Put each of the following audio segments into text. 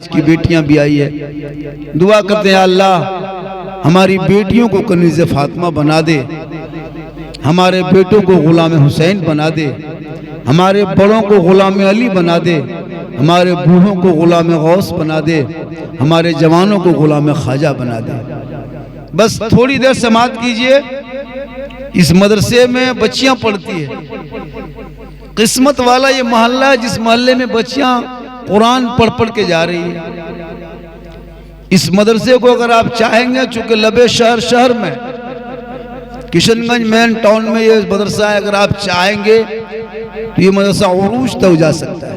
की बेटियां भी आई है। दुआ करते हैं अल्लाह हमारी बेटियों को कनीज़े फातिमा बना दे, हमारे बेटों को गुलाम हुसैन बना दे, हमारे बड़ों को गुलाम अली बना दे, हमारे बूढ़ों को गुलाम गौस बना दे, हमारे जवानों को गुलाम ख्वाजा बना दे। बस थोड़ी देर समाअत कीजिए। इस मदरसे में बच्चियां पढ़ती है। किस्मत वाला ये मोहल्ला जिस मोहल्ले में बच्चियां कुरान पढ़ पढ़ के जा रही है। इस मदरसे को अगर आप चाहेंगे, चूंकि लबे शहर में किशनगंज मेन टाउन में ये मदरसा है, अगर आप चाहेंगे तो ये मदरसा उरूज तक जा सकता है।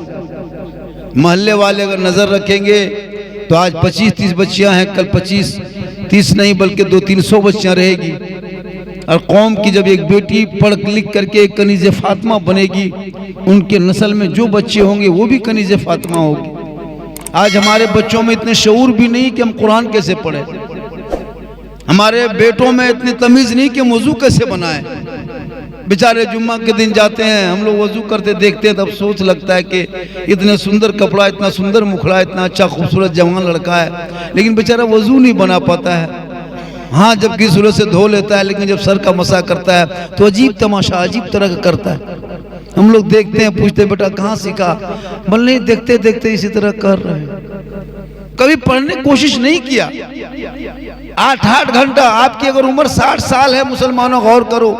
मोहल्ले वाले अगर नजर रखेंगे तो आज 25-30 बच्चियां हैं, कल 25-30 नहीं बल्कि 200-300 बच्चियां रहेगी। और कौम की जब एक बेटी पढ़ लिख करके एक कनीज़े फातिमा बनेगी, उनके नस्ल में जो बच्चे होंगे वो भी कनीज़े फातिमा होगी। आज हमारे बच्चों में इतने शऊर भी नहीं कि हम कुरान कैसे पढ़ें, हमारे बेटों में इतनी तमीज़ नहीं कि वज़ू कैसे बनाएं। बेचारे जुम्मा के दिन जाते हैं, हम लोग वज़ू करते देखते हैं तब सोच लगता है कि इतने सुंदर कपड़ा, इतना सुंदर मुखड़ा, इतना अच्छा खूबसूरत जवान लड़का है, लेकिन बेचारा वज़ू नहीं बना पाता है। हाँ, जबकि सूरज से धो लेता है, लेकिन जब सर का मसा करता है तो अजीब तमाशा, अजीब तरह का करता है। हम लोग देखते हैं, पूछते बेटा कहाँ सीखा, बोल नहीं, देखते देखते इसी तरह कर रहे हैं। कभी पढ़ने की कोशिश नहीं किया। 8-8 घंटा, आपकी अगर उम्र 60 साल है मुसलमानों, गौर करो,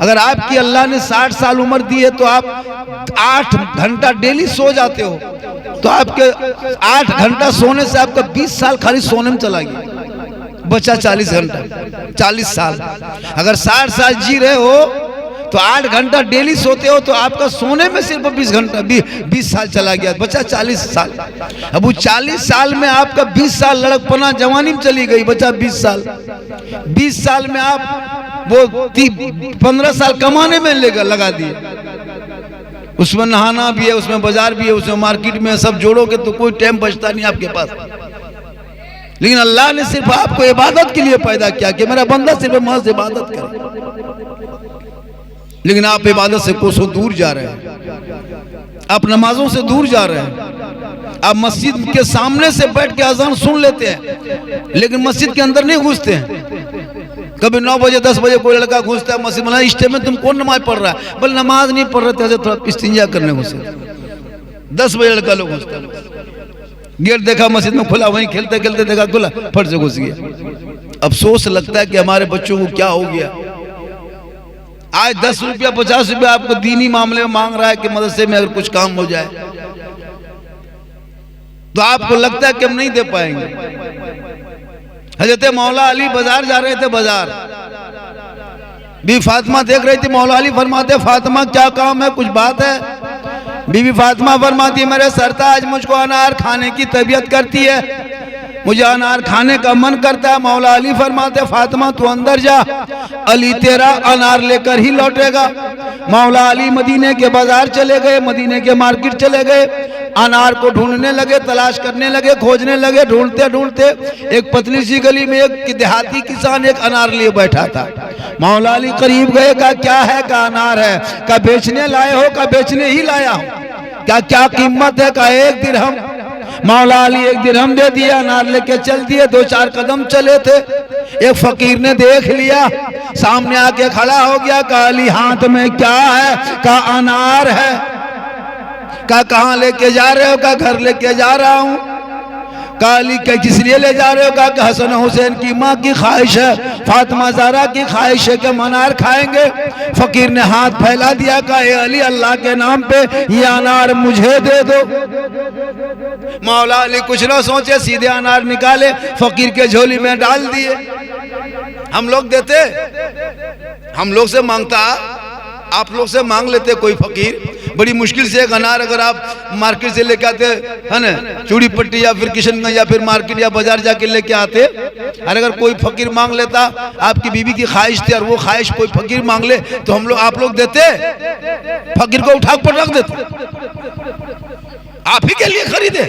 अगर आपकी अल्लाह ने 60 साल उम्र दी है तो आप 8 घंटा डेली सो जाते हो, तो आपके 8 घंटा सोने से आपका 20 साल खाली सोने में चला गया, बचा 40 घंटा, 40 साल। अगर 60 साल जी रहे हो तो 8 घंटा डेली सोते हो, तो आपका सोने में सिर्फ 20 घंटा 20 साल चला गया, बचा 40 साल। अब वो 40 साल में आपका 20 साल लड़कपना जवानी में चली गई, बचा 20 साल। 20 साल में आप वो 15 साल कमाने में लगा दिए। उसमें नहाना भी है, उसमें बाजार भी है, उसमें मार्केट में, सब जोड़ोगे तो कोई टाइम बचता नहीं आपके पास। लेकिन अल्लाह ने सिर्फ आपको इबादत के लिए पैदा किया कि मेरा बंदा सिर्फ महज इबादत करे, लेकिन आप इबादत से कोसों दूर जा रहे हैं, आप नमाजों से दूर जा रहे हैं। आप मस्जिद के सामने से बैठ के अजान सुन लेते हैं, लेकिन मस्जिद के अंदर नहीं घुसते हैं। कभी 9 बजे 10 बजे कोई लड़का घुसता है मस्जिद में, इस टाइम में तुम कौन नमाज पढ़ रहा है, बोल नमाज नहीं पढ़ रहे थे, थोड़ा इस्तिंजा करने घुसे। 10 बजे लड़का लोग घुसता है, गेट देखा मस्जिद में खुला, वहीं खेलते खेलते देखा खुला, फट से घुस गया। अफसोस लगता है कि हमारे बच्चों को क्या हो गया। आज 10 रुपया 50 रुपया आपको दीनी मामले में मांग रहा है कि मदरसे में अगर कुछ काम हो जाए, तो आपको लगता है कि हम नहीं दे पाएंगे। हजरत मौला अली बाजार जा रहे थे, बाजार बीबी फातिमा देख रही थी। मौला अली फरमाते, फातिमा क्या काम है, कुछ बात है? बीबी फातिमा फरमाती, मेरे सरताज मुझको अनार खाने की तबीयत करती है, मुझे अनार खाने का मन करता है। मौला अली फरमाते, फातिमा तू अंदर जा, अली तेरा अनार लेकर ही लौटेगा। मौला अली मदीने के बाजार चले गए, मदीने के मार्केट चले गए, अनार को ढूंढने लगे, तलाश करने लगे, खोजने लगे। ढूंढते ढूंढते एक पतली सी गली में एक देहाती किसान एक अनार लिए बैठा था। मौला अली करीब गए, कहा क्या है? का अनार है। का बेचने लाए हो? का बेचने ही लाया हूं। क्या कीमत है? का 1 दिरहम। मौला अली 1 दिरहम दे दिया, अनार लेके चल दिए। 2-4 कदम चले थे, एक फकीर ने देख लिया, सामने आके खड़ा हो गया। कहा अली हाथ में क्या है? का अनार है। का कहाँ लेके जा रहे हो? का घर लेके जा रहा हूँ। का अली किस लिए ले जा रहे हो? का हसन हुसैन की माँ की ख्वाहिश है, फातिमा ज़हरा की ख्वाहिश है कि हम अनार खाएंगे। फकीर ने हाथ फैला दिया, कहा ए अली अल्लाह के नाम पे ये अनार मुझे दे दो। मौला अली कुछ ना सोचे, सीधे अनार निकाले, फकीर के झोली में डाल दिए। हम लोग देते, हम लोग से मांगता, आप लोग से मांग लेते कोई फकीर, बड़ी मुश्किल से एक अनार अगर आप मार्केट से लेके आते है ना, चूड़ी पट्टी या फिर किशनगंज या फिर मार्केट या बाजार जाके लेके आते, और अगर कोई फकीर मांग लेता, आपकी बीवी की ख्वाहिश थी और वो ख्वाहिश कोई फकीर मांग ले, तो हम लोग आप लोग देते? फकीर को उठा कर रख देते, आप ही के लिए खरीदे।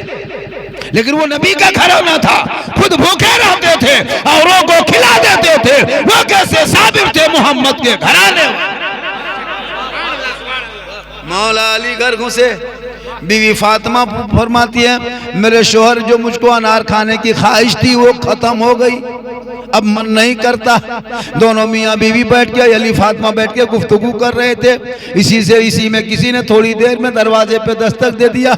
लेकिन वो नबी का घराना था, खुद भूखे रहते थे, औरों को खिला देते थे। वो कैसे साबिर थे मोहम्मद के घराने। मौला अली घर घुसे, बीवी फातिमा फरमाती है मेरे शोहर जो मुझको अनार खाने की ख्वाहिश थी वो खत्म हो गई, अब मन नहीं करता। दोनों मियाँ बीवी बैठ के अली फातिमा बैठ के गुफ्तगू कर रहे थे। इसी में किसी ने थोड़ी देर में दरवाजे पे दस्तक दे दिया।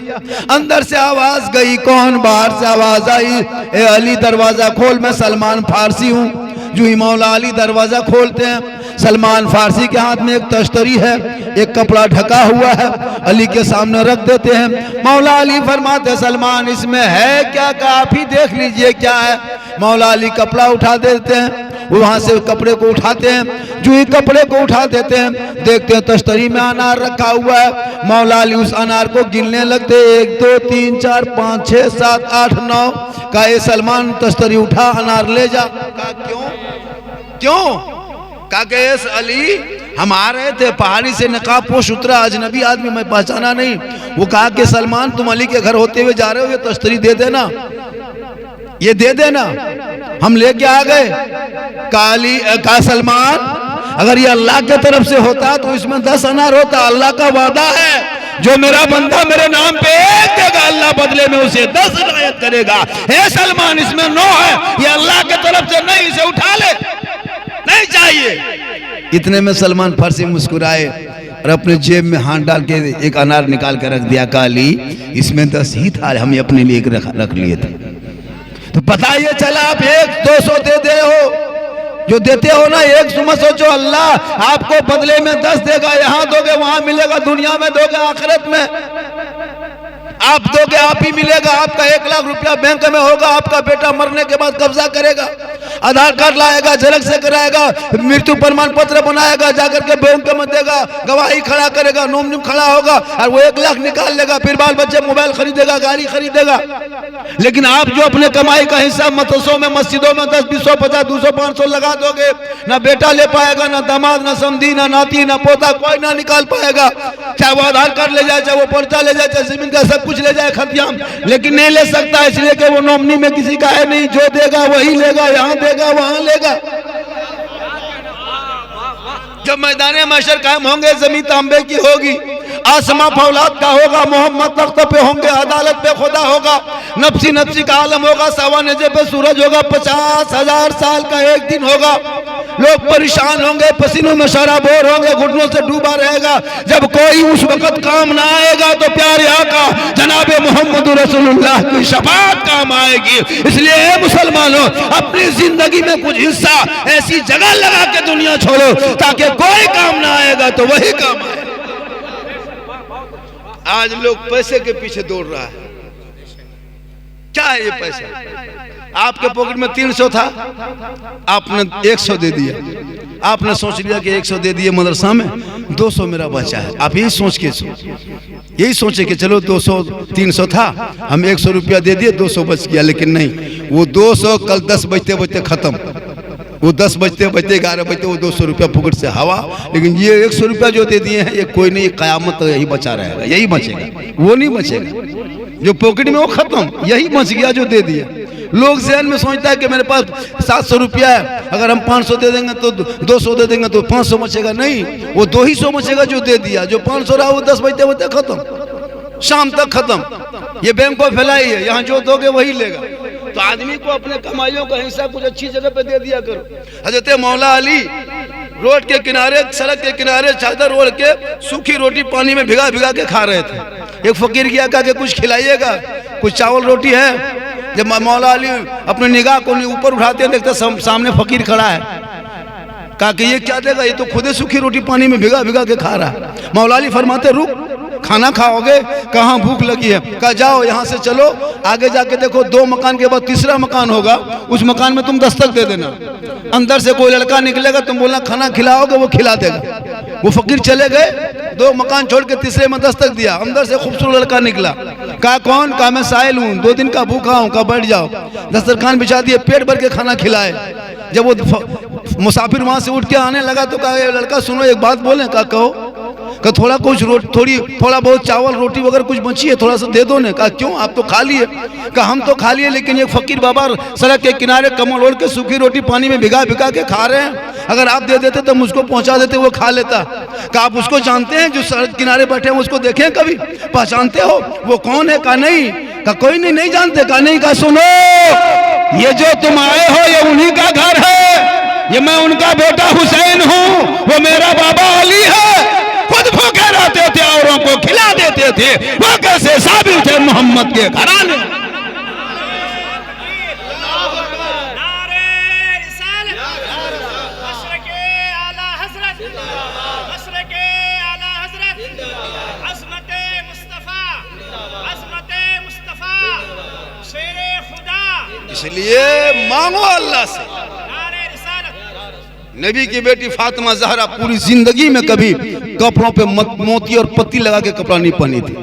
अंदर से आवाज गई, कौन? बाहर से आवाज आई, ए अली दरवाजा खोल, मैं सलमान फारसी हूँ। जो ही मौला अली दरवाजा खोलते हैं, सलमान फारसी के हाथ में एक तश्तरी है, एक कपड़ा ढका हुआ है, अली के सामने रख देते हैं। मौला अली फरमाते सलमान इसमें है क्या? आप ही देख लीजिए क्या है। मौला अली कपड़ा उठा देते हैं, वहां से कपड़े को उठाते हैं। जो ही कपड़े को उठा देते हैं, देखते हैं तश्तरी में अनार रखा हुआ है। मौला अली उस अनार को गिनने लगते, 1 2 3 4 5 6 7 8 9। कहा ए सलमान तश्तरी उठा, अनार ले जा। कहा क्यों? कहा कि अली हम आ रहे थे, पहाड़ी से नकाब पोश उतरा, अजनबी आदमी, मैं पहचाना नहीं। वो कहा कि सलमान तुम अली के घर होते हुए जा रहे हो, ये तश्तरी दे देना, ये दे देना। हम लेके आ गए। कहा सलमान अगर ये अल्लाह की तरफ से होता तो इसमें 10 अनार होता। अल्लाह का वादा है जो मेरा बंदा मेरे नाम पे 1 देगा, अल्लाह बदले में उसे 10 इनायत करेगा। हे सलमान इसमें 9 है, ये अल्लाह की तरफ से नहीं, इसे उठा ले, नहीं चाहिए। इतने में सलमान फारसी मुस्कुराए और अपने जेब में हाथ डाल के एक अनार निकाल कर रख दिया। काली इसमें 10 ही था, हम अपने लिए रख लिए थे। तो पता ये चला आप 100-200 दे दे हो, जो देते हो ना 1 मत सोचो अल्लाह आपको बदले में 10 देगा। यहाँ दोगे वहां मिलेगा, दुनिया में दोगे आखिरत में आप दोगे आप ही मिलेगा। आपका 1 लाख रुपया बैंक में होगा, आपका बेटा मरने के बाद कब्जा करेगा, आधार कार्ड लाएगा, झलक से कराएगा, मृत्यु प्रमाण पत्र बनाएगा, जाकर के बैंक में देगा, गवाही खड़ा करेगा, नोमनी खड़ा होगा और वो 1 लाख निकाल लेगा। फिर बाल बच्चे मोबाइल खरीदेगा, गाड़ी खरीदेगा। लेकिन आप जो अपने कमाई का हिस्सा मदरसों में, मस्जिदों में 10 20 50 200 500 लगा दोगे, ना बेटा ले पाएगा, ना दामाद, ना समधी, ना नाती, ना पोता, कोई ना निकाल पाएगा। चाहे वो आधार कार्ड ले जाए, चाहे वो पर्चा ले जाए, चाहे जमीन का सब कुछ ले जाए खतियाम, लेकिन नहीं ले सकता, इसलिए कि वो नॉमिनी में किसी का है नहीं। जो देगा वही लेगा, यहाँ देगा वहां लेगा। जब मैदान महशर कायम होंगे, जमीन तांबे की होगी, आसमां फौलाद का होगा, मोहम्मद तख्त पे होंगे, अदालत पे खुदा होगा, नफ्सी नफ्सी का आलम होगा, सवानेजे पे सूरज होगा, 50,000 साल का एक दिन होगा। लोग परेशान होंगे, पसीनों में शराबोर होंगे, घुटनों से डूबा रहेगा। जब कोई उस वक्त काम ना आएगा तो प्यारे आका जनाबे मोहम्मद रसूलुल्लाह की शफाअत काम आएगी। इसलिए मुसलमानों अपनी जिंदगी में कुछ हिस्सा ऐसी जगह लगा के दुनिया छोड़ो ताकि कोई काम ना आएगा तो वही काम आए। आज लोग पैसे के पीछे दौड़ रहा है। क्या है ये पैसा? आपके पॉकेट में 300 था, आपने 100 दे दिया। आपने सोच लिया कि 100 दे दिए मदरसा में, 200 मेरा बचा है। आप यही सोचे कि चलो 200-300 था, हम 100 रुपया दे दिए, 200 बच गया। लेकिन नहीं, वो 200 कल 10 बजते बजते खत्म। वो 10 बजते बजते 11 बजते वो 200 रुपया पॉकेट से हवा। लेकिन ये 100 रुपया जो दे दिए हैं, ये कोई नहीं, क़यामत तो यही बचा रहेगा, यही बचेगा, वो नहीं बचेगा। जो पॉकेट में वो खत्म, यही बच गया जो दे दिया। लोग ज़हन में सोचता है कि मेरे पास 700 रुपया है, अगर हम 500 दे देंगे तो 200 दे देंगे तो 500 बचेगा। नहीं, वो 200 बचेगा जो दे दिया। जो 500 रहा वो 10 बजते बजते खत्म, शाम तक खत्म। ये बैंक को फैलाई है, यहाँ जो दोगे वही लेगा। तो आदमी को अपने कमाइयों का हिस्सा कुछ अच्छी जगह पे दे दिया करो। हजरत मौला अली रोड के किनारे, सड़क के किनारे चादर ओढ़ के सूखी रोटी पानी में भिगा भिगा के खा रहे थे। एक फकीर किया कहा कि कुछ खिलाइएगा, कुछ चावल रोटी है। जब मौला अली अपनी निगाह को ऊपर उठाते देखते सामने फकीर खड़ा है। कहा कि ये क्या देगा, ये तो खुदे सूखी रोटी पानी में भिगा भिगा के खा रहा है। मौला अली फरमाते रुक, खाना खाओगे? कहाँ भूख लगी है? कहा जाओ यहाँ से चलो, आगे जाके देखो 2 मकान के बाद तीसरा मकान होगा, उस मकान में तुम दस्तक दे देना। अंदर से कोई लड़का निकलेगा, तुम बोलना खाना खिलाओगे, वो खिला देगा। वो फकीर चले गए, 2 मकान छोड़ के तीसरे में दस्तक दिया। अंदर से खूबसूरत लड़का निकला। कहा कौन? कहा मैं साहिल हूँ, 2 दिन का भूखा हूँ। कहा बैठ जाओ। दस्तरखान बिछा दिए, पेट भर के खाना खिलाए। जब वो मुसाफिर वहां से उठ के आने लगा तो कहा लड़का सुनो एक बात बोले। कहा कहो। कहा थोड़ा कुछ थोड़ा बहुत चावल रोटी वगैरह कुछ बची है, थोड़ा सा दे दो ने। कहा क्यों, आप तो खा लिए। कहा हम तो खा लिए, लेकिन एक फकीर बाबा सड़क के किनारे कमल ओढ़ के सूखी रोटी पानी में भिगा भिगा के खा रहे हैं। अगर आप दे देते तो मुझको पहुंचा देते, वो खा लेता। क्या आप उसको जानते हैं जो सड़क किनारे बैठे हैं? उसको देखें कभी? पहचानते हो वो कौन है? का नहीं, का कोई नहीं जानते। का नहीं, का सुनो, ये जो तुम आए हो ये उन्हीं का घर है, ये मैं उनका बेटा हुसैन हूँ, वो मेरा बाबा अली है। खुद भूखे रहते थे, औरों को खिला देते थे, वो कैसे साबित थे मोहम्मद के घराने। इसलिए मांगो अल्लाह से। नबी की बेटी फातिमा ज़हरा पूरी जिंदगी में कभी कपड़ों पे मोती और पत्ती लगा के कपड़ा नहीं पहनी थी।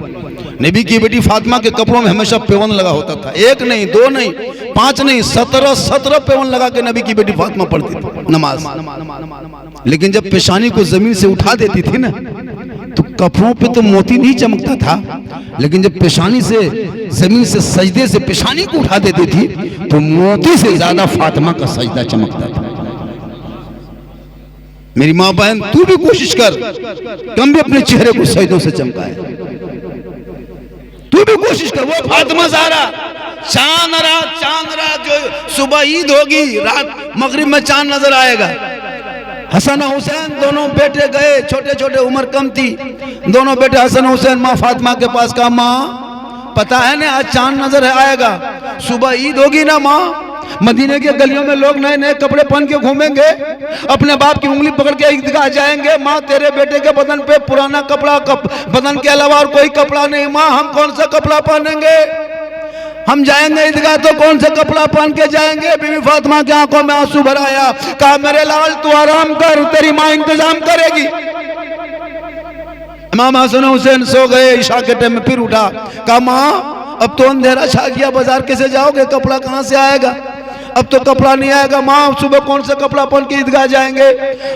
नबी की बेटी फातिमा के कपड़ों में हमेशा पेवन लगा होता था। एक नहीं, दो नहीं, 5 नहीं, 17 पेवन लगा के नबी की बेटी फातिमा पढ़ती थी नमाज। लेकिन जब पेशानी को जमीन से उठा देती थी ना, तो कपड़ों पे तो मोती नहीं चमकता था, लेकिन जब पेशानी से जमीन से सजदे से पेशानी को उठा देती थी तो मोती से ज्यादा फातिमा का सजदा चमकता था। मेरी माँ बहन, तू भी कोशिश कर, कम भी अपने चेहरे को सजदों से चमकाए। तू भी कोशिश कर। वो फातिमा ज़हरा चांद रात जो सुबह ईद होगी, रात मगरिब में चांद नजर आएगा। हसन हुसैन दोनों बेटे गए, छोटे छोटे, उम्र कम थी। दोनों बेटे हसन हुसैन माँ फातिमा के पास कहा, माँ पता है ना आज चांद नजर आएगा, सुबह ईद होगी ना माँ, मदीने के गलियों में लोग नए नए कपड़े पहन के घूमेंगे, अपने बाप की उंगली पकड़ के ईदगाह जाएंगे। माँ तेरे बेटे के बदन पे पुराना कपड़ा, बदन के अलावा और कोई कपड़ा नहीं। माँ हम कौन सा कपड़ा पहनेंगे? हम जाएंगे ईदगाह तो कौन सा कपड़ा पहन के जाएंगे? बीवी फातिमा की आंखों में आंसू भर आया। कहा मेरे लाल तू आराम कर, तेरी माँ इंतजाम करेगी। इमाम हसन हुसैन सो गए। इशा के टाइम में फिर उठा। कहा माँ अब तो अंधेरा छा गया, बाजार कैसे जाओगे? कपड़ा कहाँ से आएगा? अब तो कपड़ा नहीं आएगा। माँ सुबह कौन सा कपड़ा पहन के ईदगाह जाएंगे?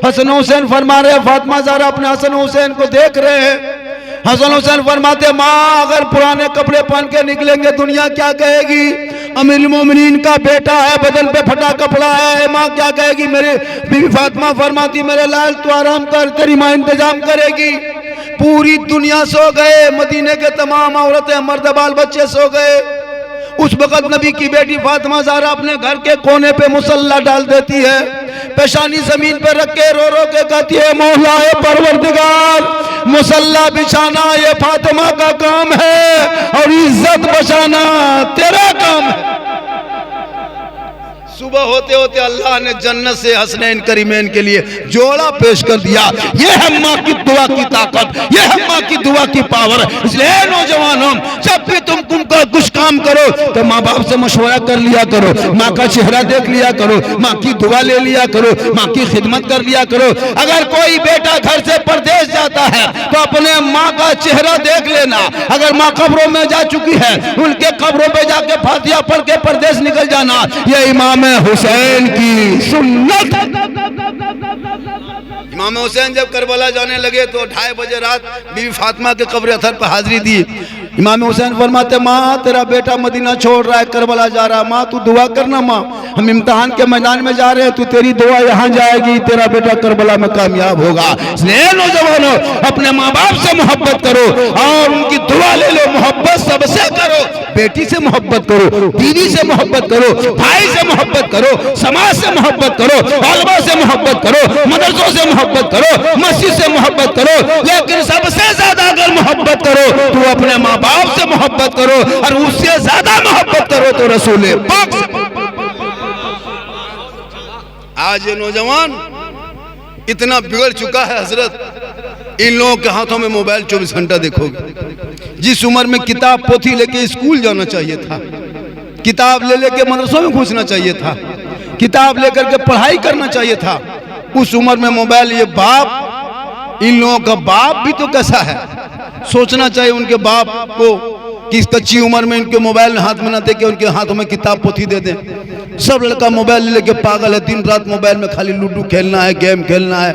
हसन हुसैन फरमा रहे, फातिमा ज़हरा अपने हसन हुसैन को देख रहे हैं। हसन हुसैन फरमाते, माँ अगर पुराने कपड़े पहन के निकलेंगे दुनिया क्या कहेगी? अमीरुल मोमिनीन का बेटा है, बदन पे फटा कपड़ा है, माँ क्या कहेगी? मेरे बीवी फातिमा फरमाती, मेरे लाल तू आराम कर, तेरी माँ इंतजाम करेगी। पूरी दुनिया सो गए, मदीने के तमाम औरतें, मर्द, बाल बच्चे सो गए। उस वक्त नबी की बेटी फातिमा ज़हरा अपने घर के कोने पे मुसल्ला डाल देती है, पेशानी जमीन पे रख के रो रो के कहती है, मौला ए परवरदिगार, मुसल्ला बिछाना ये फातिमा का काम है और इज्जत बचाना तेरा काम है। सुबह होते होते अल्लाह ने जन्नत से हसनैन करीमैन के लिए जोड़ा पेश कर दिया। ये है माँ की दुआ की ताकत, ये है माँ की दुआ की पावर। इसलिए नौजवानों, जब भी तुम कुछ काम करो तो माँ बाप से मशवरा कर लिया करो, माँ का चेहरा देख लिया करो, माँ की दुआ ले लिया करो, माँ की खिदमत कर लिया करो। अगर कोई बेटा घर से परदेश जाता है तो अपने माँ का चेहरा देख लेना। अगर माँ कब्रों में जा चुकी है, उनके कब्रों पे जाके फातिहा पढ़ के परदेश निकल जाना। ये इमाम हुसैन की सुन्नत। इमाम हुसैन जब करबला जाने लगे तो 2:30 बजे रात बीवी फातिमा के कब्र अथर पर हाजिरी दी। इमाम हुसैन फरमाते, माँ तेरा बेटा मदीना छोड़ रहा है, करबला जा रहा है, माँ तू दुआ करना। माँ हम इम्तिहान के मैदान में जा रहे हैं, तू तेरी दुआ यहाँ जाएगी, तेरा बेटा करबला में कामयाब होगा। इसलिए नौजवानों, अपने माँ बाप से मोहब्बत करो और उनकी दुआ ले लो। मोहब्बत सबसे करो, बेटी से मोहब्बत करो, बीवी से मोहब्बत करो, भाई से मोहब्बत करो, समाज से मोहब्बत करो, उलमा से मोहब्बत करो, मदरसों से मोहब्बत करो, मस्जिद से मोहब्बत करो। लेकिन सबसे ज्यादा अगर मोहब्बत करो तो अपने माँ बाप से मोहब्बत करो, और उससे ज्यादा मोहब्बत करो तो रसूल पाक से। आज ये नौजवान इतना बिगड़ चुका है हजरत, इन लोगों के हाथों में मोबाइल 24 घंटा देखोगे। जिस उम्र में किताब पोथी लेके स्कूल जाना चाहिए था, किताब ले लेके मदरसों में घुसना चाहिए था, किताब लेकर के पढ़ाई करना चाहिए था, उस उम्र में मोबाइल। ये बाप, इन लोगों का बाप भी तो कैसा है, सोचना चाहिए उनके बाप को कि इस कच्ची उम्र में इनके मोबाइल हाथ में ना दे के उनके हाथों में किताब पोथी दे दें। सब लड़का मोबाइल लेके पागल है, दिन रात मोबाइल में खाली लूडो खेलना है, गेम खेलना है,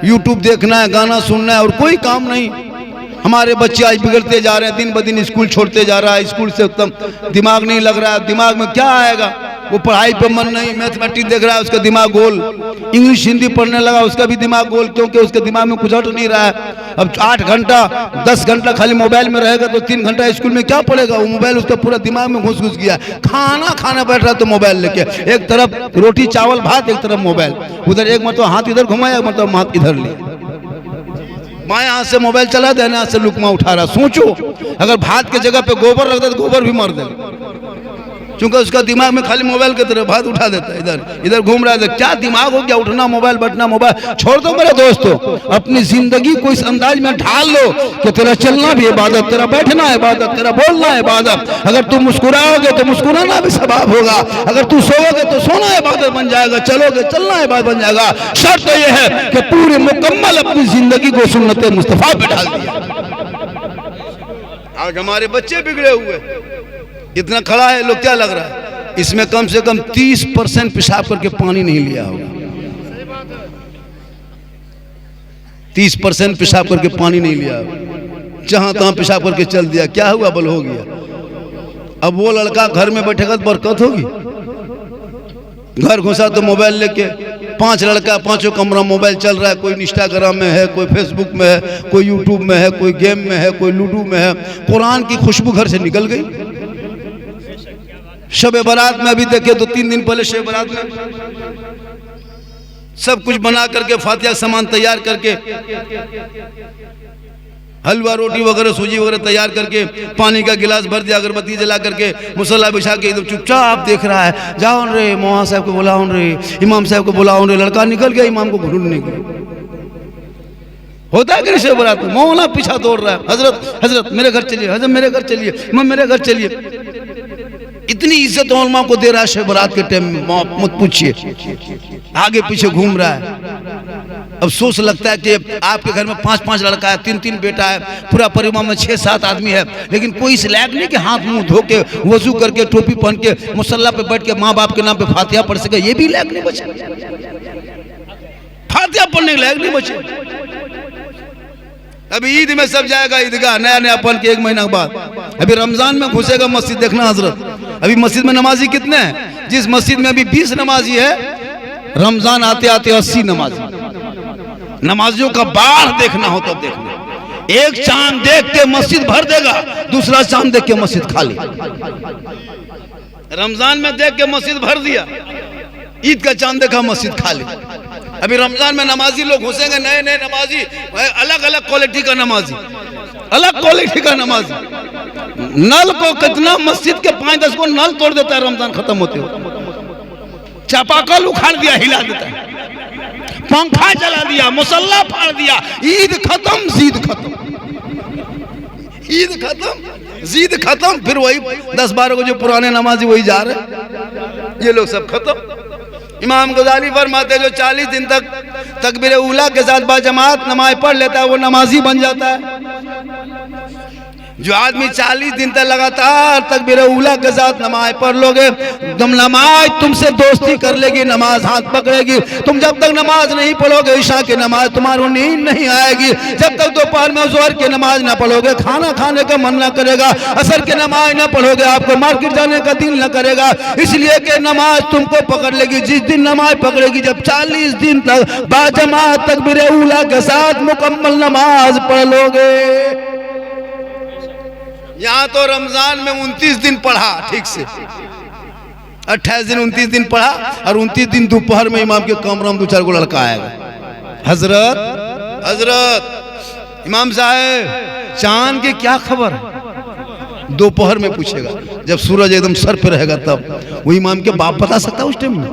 यूट्यूब देखना है, गाना सुनना है और कोई काम नहीं। हमारे बच्चे आज बिगड़ते जा रहे हैं, दिन ब दिन स्कूल छोड़ते जा रहा है, स्कूल से एकदम दिमाग नहीं लग रहा है। दिमाग में क्या आएगा? वो पढ़ाई पे मन नहीं, मैथमेटिक्स देख रहा है उसका दिमाग गोल, इंग्लिश हिंदी पढ़ने लगा उसका भी दिमाग गोल, क्योंकि उसके दिमाग में कुछ हट नहीं रहा है। अब 8 घंटा 10 घंटा खाली मोबाइल में रहेगा तो 3 घंटा स्कूल में क्या पढ़ेगा? वो मोबाइल उसका पूरा दिमाग में घुस गया। खाना बैठ रहा तो मोबाइल लेके, एक तरफ रोटी चावल भात, एक तरफ मोबाइल, उधर एक मतलब हाथ इधर घुमाया, मतलब हाथ इधर लिया, बाएं हाथ से मोबाइल चला, दाहिने हाथ से लुकमा उठा रहा। सोचो अगर भात के जगह पे गोबर रखता तो गोबर भी मर देगा, क्योंकि उसका दिमाग में खाली मोबाइल की तरफ हाथ उठा देता है, इधर इधर घूम रहा है। क्या दिमाग हो गया, उठना मोबाइल बैठना मोबाइल। छोड़ दो मेरे दोस्तों, अपनी जिंदगी को इस अंदाज में ढाल लो कि तेरा चलना भी इबादत, तेरा बैठना इबादत, तेरा बोलना इबादत। अगर तू मुस्कुराओगे तो मुस्कुराना भी सवाब होगा, अगर तू सोओगे तो सोना इबादत बन जाएगा, चलोगे चलना इबादत बन जाएगा। शर्त तो यह है कि पूरी मुकम्मल अपनी जिंदगी को सुन्नत मुस्तफा पे ढाल दिया। आज हमारे बच्चे बिगड़े हुए, इतना खड़ा है, लोग क्या लग रहा है इसमें कम से कम 30% पेशाब करके पानी नहीं लिया होगा, 30% पेशाब करके पानी नहीं लिया, जहां तहां पेशाब करके चल दिया। क्या हुआ? बल हो गया। अब वो लड़का घर में बैठेगा तो बरकत होगी? घर घुसा तो मोबाइल लेके 5 लड़का, 5 कमरा मोबाइल चल रहा है, कोई इंस्टाग्राम में है, कोई फेसबुक में है, कोई यूट्यूब में है, कोई गेम में है, कोई लूडो में है। कुरान की खुशबू घर से निकल गई। शब बारात में अभी देखे तो 3 दिन पहले शब बारात में सब कुछ बना करके, फातिहा सामान तैयार करके, हलवा रोटी वगैरह सूजी वगैरह तैयार करके, पानी का गिलास भर दिया, अगरबत्ती जला करके, मुसल्ला बिछा के एकदम चुपचाप देख रहा है। जाओ रे मौलाना साहब को बुलाओ रे, इमाम साहब को बुलाओ रे। लड़का निकल गया इमाम को ढूंढने के लिए। होता है कि शब बारात में मौलाना पीछा दौड़ रहा है, हजरत हजरत मेरे घर चलिए, हजरत मेरे घर चलिए, इमाम मेरे घर चलिए। इतनी इज्जत उलमा को दे रहा है शब बारात के टाइम में, मत पूछिए, आगे पीछे घूम रहा है। अब सोच लगता है कि आपके घर में 5-5 लड़का है, 3-3 बेटा है, पूरा परिवार में 6-7 आदमी है, लेकिन कोई इस लायक नहीं कि हाथ मुंह धो के, वजू करके, टोपी पहन के, मुसल्ला पे बैठ के माँ बाप के नाम पे फातिहा पढ़ सके। ये भी लायक नहीं बचे, फातिहा पढ़ने के लायक नहीं बचे। अभी ईद में सब जाएगा ईदगाह, नया नया पहन के 1 महीना के बाद। अभी रमजान में घुसेगा मस्जिद, देखना हजरत, अभी मस्जिद में नमाजी कितने हैं? जिस मस्जिद में अभी 20 नमाजी है, रमजान आते आते 80 नमाजी। नमाजियों का बाढ़ देखना हो तब देखना। एक चांद देख के मस्जिद भर देगा, दूसरा चांद देख के मस्जिद खाली। रमजान में देख के मस्जिद भर दिया, ईद का चांद देखा मस्जिद खाली। अभी रमजान में नमाजी लोग घुसेंगे, नए नए नमाजी, अलग अलग क्वालिटी का नमाजी, अलग क्वालिटी का नमाजी। नल को कितना मस्जिद के 5-10 को नल तोड़ देता है रमजान खत्म होते हो, चापाकल उखाड़ दिया, हिला देता है, पंखा जला दिया, मुसल्ला फाड़ दिया। ईद खत्म, जीद खत्म, ईद खत्म, जीद खत्म। फिर वही 10-12 को जो पुराने नमाजी वही जा रहे, ये लोग सब खत्म। इमाम गजाली फरमाते जो 40 दिन तक तकबीर उला के साथ बाजमात नमाज पढ़ लेता है वो नमाजी बन जाता है। जो आदमी 40 दिन तक लगातार तकबीर उला के साथ नमाज पढ़ लोगे, तुम नमाज तुमसे दोस्ती कर लेगी, नमाज हाथ पकड़ेगी। तुम जब तक नमाज नहीं पढ़ोगे ईशा की नमाज तुम्हारी नींद नहीं आएगी, जब तक दोपहर में ज़ोहर की नमाज ना पढ़ोगे खाना खाने का मन ना करेगा, असर की नमाज ना पढ़ोगे आपको मार्केट जाने का दिल ना करेगा। इसलिए कि नमाज तुमको पकड़ लेगी। जिस दिन नमाज पकड़ेगी, जब 40 दिन तक बाजमात तकबीर उला के साथ मुकम्मल नमाज पढ़ लोगे। यहाँ तो रमजान में 29 दिन पढ़ा ठीक से, 28 दिन 29 दिन पढ़ा, और 29 दिन दोपहर में इमाम के कमरे में 2-4 को लड़का आएगा, हजरत हजरत इमाम साहब चांद की क्या खबर है? दोपहर में पूछेगा, जब सूरज एकदम सर पे रहेगा तब। वो इमाम के बाप बता सकता है उस टाइम में?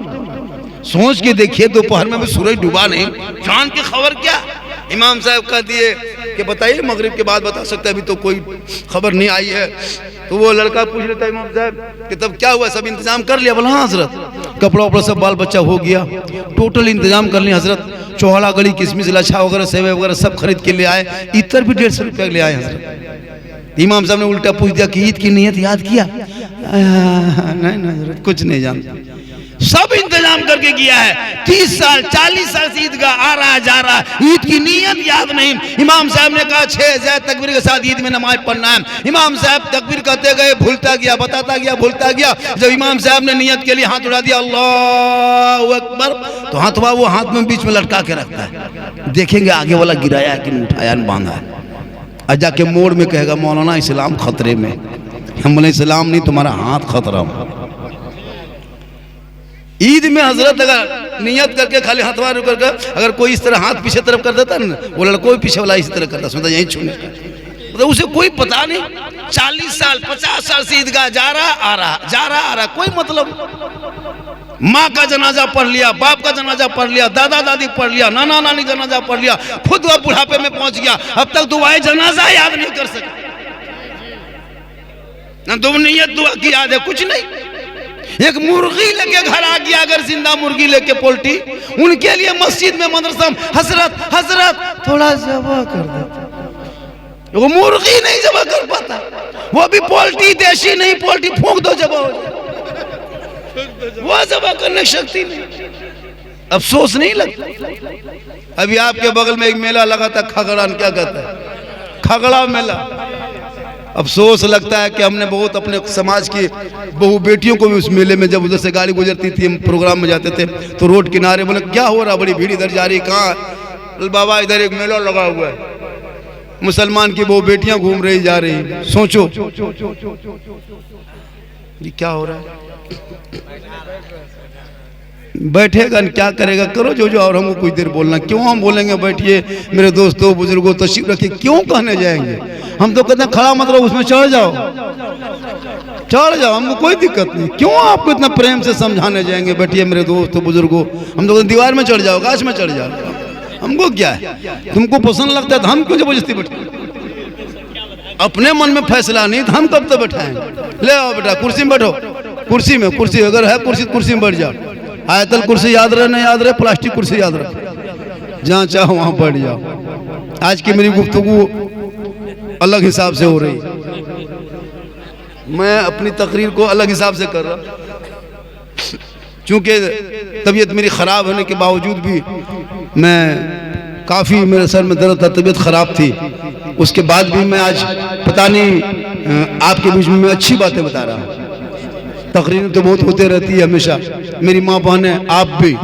सोच के देखिए, दोपहर में भी सूरज डूबा नहीं, चांद की खबर क्या? इमाम साहब कह दिए कि बताइए मगरिब के बाद बता सकते हैं, अभी तो कोई खबर नहीं आई है। तो वो लड़का पूछ लेता है इमाम साहब कि तब क्या हुआ, सब इंतजाम कर लिया? बोला हाँ हजरत, कपड़ा वपड़ा सब बाल बच्चा हो गया, टोटल इंतजाम कर लिया हजरत, चौहला गली किशमिश लच्छा वगैरह सेवे वगैरह सब खरीद के ले आए, इतर भी 150 रुपये ले आए हजरत। इमाम साहब ने उल्टा पूछ दिया कि ईद की नियत याद किया? नहीं हजरत कुछ नहीं जानता। सब इंतजाम करके किया है। 30 साल 40 साल से ईदगाह आ रहा है जा रहा है, ईद की नीयत याद नहीं। इमाम साहब ने कहा 6 ज़ैद तकबीर के साथ ईद में नमाज पढ़ना है। इमाम साहब तकबीर कहते गए, भूलता गया, बताता गया, भूलता गया। जब इमाम साहब ने नियत के लिए हाथ उठा दिया अल्लाहु अकबर, तो हाथवा वो हाथ में बीच में लटका के रखता है, देखेंगे आगे वाला गिराया कि नहीं उठाया, बांधा है। और जाके मोड़ में कहेगा मौलाना इस्लाम खतरे में। हम बोले इस्लाम नहीं, तुम्हारा हाथ खतरा में। ईद में हजरत अगर नियत करके खाली हथवा रुक करके अगर कोई इस तरह हाथ पीछे तरफ कर देता ना, वो लड़कों पीछे वाला इसी तरह करता, सुनता यहीं छूने का, मतलब उसे कोई पता नहीं। 40 साल 50 साल से ईदगाह जा रहा आ रहा, जा रहा आ रहा, कोई मतलब। माँ का जनाजा पढ़ लिया, बाप का जनाजा पढ़ लिया, दादा दादी पढ़ लिया, नाना नानी जनाजा पढ़ लिया, खुद वह बुढ़ापे में पहुंच गया, अब तक दुआएं जनाजा याद नहीं कर सके। ना तुम नियत दुआ की याद है, कुछ नहीं। एक मुर्गी लेके घर आ गया, अगर जिंदा मुर्गी लेके पोल्ट्री, उनके लिए मस्जिद में मदरसा में हजरत हजरत थोड़ा जबा कर देते, वो मुर्गी नहीं जबा कर पाता, वो भी पोल्ट्री देशी नहीं, पोल्ट्री फूंक दो जबा हो जाए, वो जबा करने की शक्ति नहीं। अफसोस नहीं लगता। अभी आपके बगल में एक मेला लगा था खगड़ा, क्या कहता है, खगड़ा मेला। अफसोस लगता है कि हमने बहुत अपने समाज की बहू बेटियों को भी उस मेले में, जब उधर से गाड़ी गुजरती थी, हम प्रोग्राम में जाते थे तो रोड किनारे बोले क्या हो रहा, बड़ी भीड़ इधर जा रही, कहाँ? बाबा इधर एक मेला लगा हुआ है, मुसलमान की बहू बेटियां घूम रही जा रही। सोचो ये क्या हो रहा है। बैठेगा क्या करेगा, करो जो जो, और हमको कुछ देर बोलना, क्यों हम बोलेंगे बैठिए मेरे दोस्तों बुजुर्गों तशरीफ रखिए, क्यों कहने जाएंगे? हम तो कहते हैं खड़ा मत रहो, उसमें चढ़ जाओ, चढ़ जाओ, हमको कोई दिक्कत नहीं। क्यों आपको इतना प्रेम से समझाने जाएंगे बैठिए मेरे दोस्तों बुजुर्गों? हम तो दीवार में चढ़ जाओ, गाछ में चढ़ जाओ, हमको क्या है? तुमको पसंद लगता है तो हम क्यों जबरदस्ती बैठे? अपने मन में फैसला नहीं तो हम कब तक बैठाएंगे? ले आओ बेटा कुर्सी में बैठो, कुर्सी में, कुर्सी अगर है कुर्सी में बैठ जाओ। आयतल कुर्सी याद रहे नहीं याद रहे, प्लास्टिक कुर्सी याद रखो, जहाँ चाहो वहां बैठ जाओ। आज की मेरी गुफ्तगू अलग हिसाब से हो रही, मैं अपनी तकरीर को अलग हिसाब से कर रहा, चूंकि तबीयत मेरी ख़राब होने के बावजूद भी मैं काफ़ी, मेरे सर में दर्द था, तबीयत ख़राब थी, उसके बाद भी मैं आज पता नहीं आपके बीच में मैं अच्छी बातें बता रहा हूँ। तकरीर तो बहुत होते रहती है हमेशा। मेरी माँ बहन है, आप भी,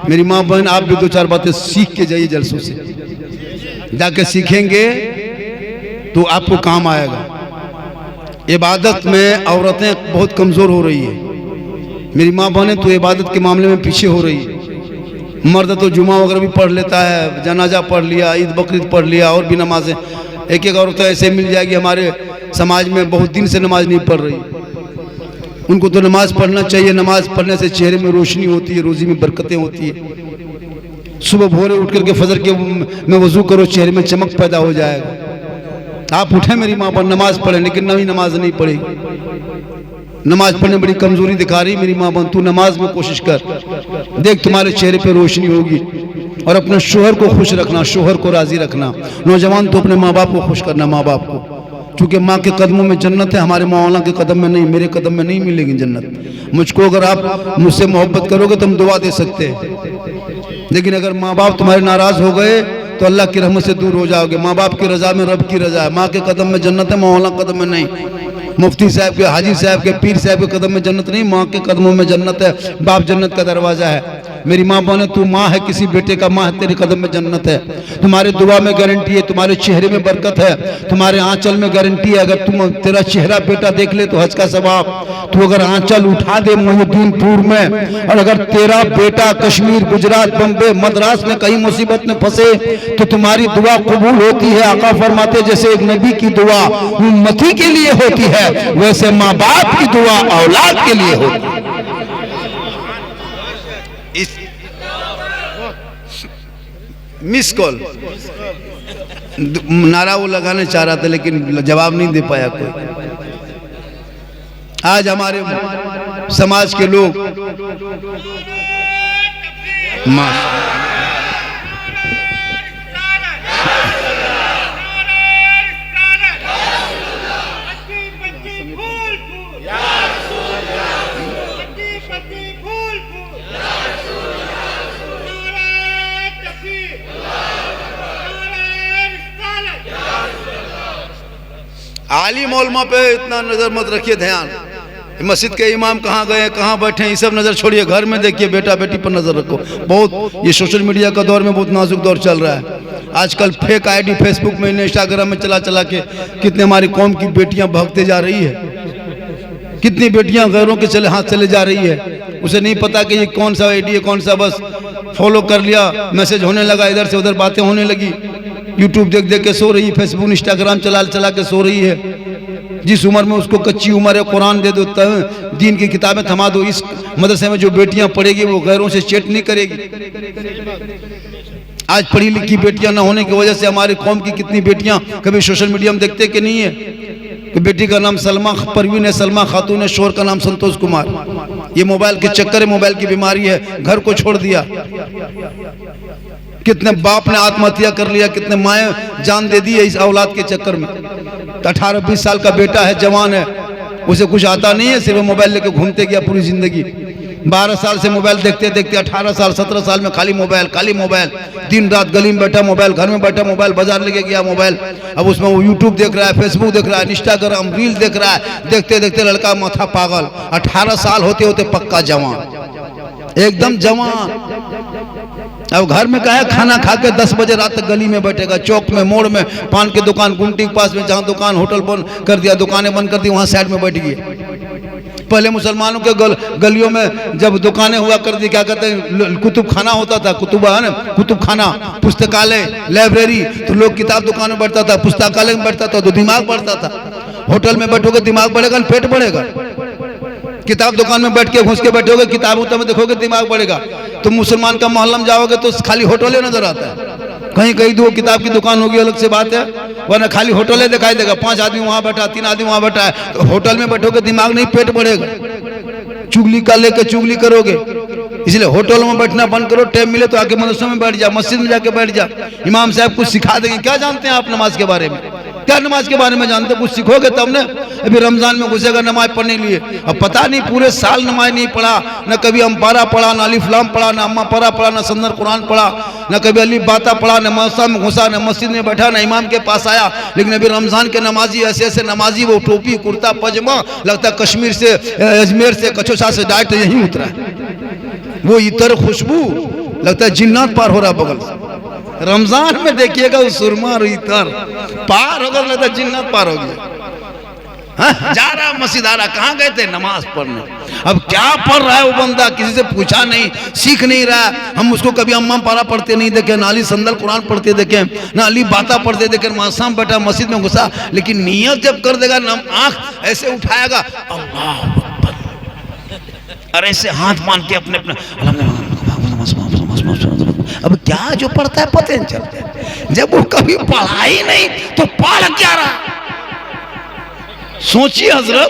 मेरी माँ बहन आप भी 2-4 बातें सीख के जाइए, जलसों से जाके सीखेंगे तो आपको काम आएगा। इबादत में औरतें बहुत कमज़ोर हो रही है, मेरी माँ बहनें तो इबादत के मामले में पीछे हो रही है। मर्द तो जुमा वगैरह भी पढ़ लेता है, जनाजा पढ़ लिया, ईद बकरीद पढ़ लिया, और भी नमाजें। एक एक औरत ऐसे मिल जाएगी हमारे समाज में बहुत दिन से नमाज नहीं पढ़ रही, उनको तो नमाज पढ़ना चाहिए। नमाज पढ़ने से चेहरे में रोशनी होती है, रोजी में बरकतें होती है। सुबह भोरे उठ करके फजर के में वजू करो, चेहरे में चमक पैदा हो जाएगा। आप उठे मेरी माँ पर नमाज पढ़े, लेकिन नवी नमाज नहीं पढ़ेगी, नमाज पढ़ने बड़ी कमजोरी दिखा रही मेरी माँ बहन। तू नमाज में कोशिश कर, देख तुम्हारे चेहरे पे रोशनी होगी। और अपने शोहर को खुश रखना, शोहर को राजी रखना। नौजवान तो अपने माँ बाप को खुश करना, माँ बाप को, क्योंकि माँ के कदमों में जन्नत है, हमारे मौलाना के कदम में नहीं, मेरे कदम में नहीं मिलेगी जन्नत। मुझको अगर आप मुझसे मोहब्बत करोगे तो हम दुआ दे सकते हैं, लेकिन अगर माँ बाप तुम्हारे नाराज हो गए तो अल्लाह की रहमत से दूर हो जाओगे। माँ बाप की रजा में रब की रजा है। माँ के कदम में जन्नत है, मौलाना के कदम में नहीं। मुफ्ती साहब के, हाजी साहब के, पीर साहब के कदम में जन्नत नहीं, माँ के कदमों में जन्नत है। बाप जन्नत का दरवाजा है। मेरी माँ बहने, तू माँ है किसी बेटे का, माँ है, तेरे कदम में जन्नत है। तुम्हारे दुआ में गारंटी है, तुम्हारे चेहरे में बरकत है, तुम्हारे आंचल में गारंटी है। अगर तुम तेरा चेहरा बेटा देख ले तो हज का सवाब। तू अगर आंचल उठा दे मोहिउद्दीनपुर में, और अगर तेरा बेटा कश्मीर, गुजरात, बम्बे, मद्रास में कहीं मुसीबत में फंसे तो तुम्हारी दुआ कबूल होती है। आका फरमाते जैसे एक नबी की दुआ उम्मती के लिए होती है, वैसे माँ बाप की दुआ औलाद के लिए होती है। इस मिस कॉल नारा वो लगाने चाह रहा था, लेकिन जवाब नहीं दे पाया कोई। आज हमारे समाज के लोग खाली मौलमा पे इतना नजर मत रखिए, ध्यान। मस्जिद के इमाम कहाँ गए, कहाँ बैठे हैं, ये सब नजर छोड़िए। घर में देखिए, बेटा बेटी पर नजर रखो। बहुत ये सोशल मीडिया का दौर में बहुत नाजुक दौर चल रहा है आजकल। फेक आईडी फेसबुक में, इंस्टाग्राम में चला चला के कितने हमारी कौम की बेटियां भागते जा रही है, कितनी बेटियां गैरों के चले हाथ चले जा रही है। उसे नहीं पता कि ये कौन सा आईडी है, कौन सा, बस फॉलो कर लिया, मैसेज होने लगा, इधर से उधर बातें होने लगी। यूट्यूब देख देख के सो रही, फेसबुक इंस्टाग्राम चला चला के सो रही है। जिस उम्र में उसको कच्ची उम्र है, कुरान दे दो, दीन की किताबें थमा दो। इस मदरसे में जो बेटियां पढ़ेगी वो गैरों से चेट नहीं करेगी। आज पढ़ी लिखी बेटियां न होने की वजह से हमारी कौम की कितनी बेटियां कभी सोशल मीडिया में देखते कि नहीं है कि बेटी का नाम सलमा परवीन है, सलमा खातून है, शोहर का नाम संतोष कुमार। ये मोबाइल के चक्कर है, मोबाइल की बीमारी है, घर को छोड़ दिया। कितने बाप ने आत्महत्या कर लिया, कितने माए जान दे दी है इस औलाद के चक्कर में। 18-20 साल का बेटा है, जवान है, उसे कुछ आता नहीं है, सिर्फ मोबाइल लेके घूमते गया पूरी जिंदगी। 12 साल से मोबाइल देखते देखते 18 साल 17 साल में खाली मोबाइल, दिन रात गली में बैठा मोबाइल, घर में बैठा मोबाइल, बाजार लेके गया मोबाइल। अब उसमें वो यूट्यूब देख रहा है, फेसबुक देख रहा है, इंस्टाग्राम रील देख रहा है। देखते देखते लड़का माथा पागल, 18 साल होते होते पक्का जवान, एकदम जवान। अब घर में कहा खाना खा के 10 बजे रात तक गली में बैठेगा, चौक में, मोड़ में, पान की दुकान, गुंटी के पास में, जहाँ दुकान होटल बंद कर दिया, दुकानें बंद कर दी, वहां साइड में बैठ गए। पहले मुसलमानों के गलियों में जब दुकानें हुआ कर दी, क्या कहते हैं, कुतुब खाना होता था, कुतुब खाना, पुस्तकालय, लाइब्रेरी, तो लोग किताब दुकान में बैठता था, पुस्तकालय में बैठता था तो दिमाग बढ़ता था। होटल में बैठोगे दिमाग बढ़ेगा, पेट बढ़ेगा। किताब दुकान में बैठ के घुस के बैठोगे, किताबों में देखोगे दिमाग बढ़ेगा। तो मुसलमान का मोहल्ला में जाओगे तो खाली होटलें नजर आता है। कहीं कहीं 2 किताब की दुकान होगी, अलग से बात है, वरना खाली होटलें दिखाई देगा। 5 आदमी वहां बैठा, 3 आदमी वहां बैठा है, तो होटल में बैठोगे दिमाग नहीं, पेट बढ़ेगा। चुगली का लेके चुगली करोगे। इसलिए होटल में बैठना बंद करो, टाइम मिले तो आके मदरसे में बैठ जा, मस्जिद में जाके बैठ जा, इमाम साहब कुछ सिखा देंगे। क्या जानते हैं आप नमाज के बारे में? क्या नमाज के बारे में जानते? कुछ सीखोगे तब ना। अभी रमजान में घुसेगा नमाज पढ़ने के लिए, अब पता नहीं पूरे साल नमाज नहीं पढ़ा, न कभी अम्पारा पढ़ा, न अलिफ लाम पढ़ा, न अम्मा परा पढ़ा, न सन्दर कुरान पढ़ा, न कभी अलिफ बाता पढ़ा, न मदरसा में घुसा, न मस्जिद में बैठा, न इमाम के पास आया। लेकिन अभी रमजान के नमाजी ऐसे ऐसे नमाजी, वो टोपी कुर्ता पजामा, लगता है कश्मीर से, अजमेर से, कचौसा से डायरेक्ट यहीं उतरा है। वो इतर खुशबू, लगता है जिन्नात पार हो रहा बगल से। रमजान में देखिएगा वो सुरमा और इतर पार हो गया, लगता है जिन्नत पार हो गया। जा रहा मस्जिद आ रहा, कहाँ गए थे? नमाज पढ़ने। अब क्या पढ़ रहा है वो बंदा, किसी से पूछा नहीं, सीख नहीं रहा। हम उसको कभी अम्मा पारा पढ़ते नहीं देखे, ना अली संदल कुरान पढ़ते देखे, ना अली बाता पढ़ते देखे। मदरसा में बैठा, मस्जिद में घुसा, लेकिन नियत जब कर देगा, आंख ऐसे उठाएगा, अल्लाह अकबर, और ऐसे हाथ मान के अपने अपने, अब क्या जो पढ़ता है पता नहीं चलता। जब वो कभी पढ़ा ही नहीं तो पढ़ क्या रहा? सोचिए हजरत,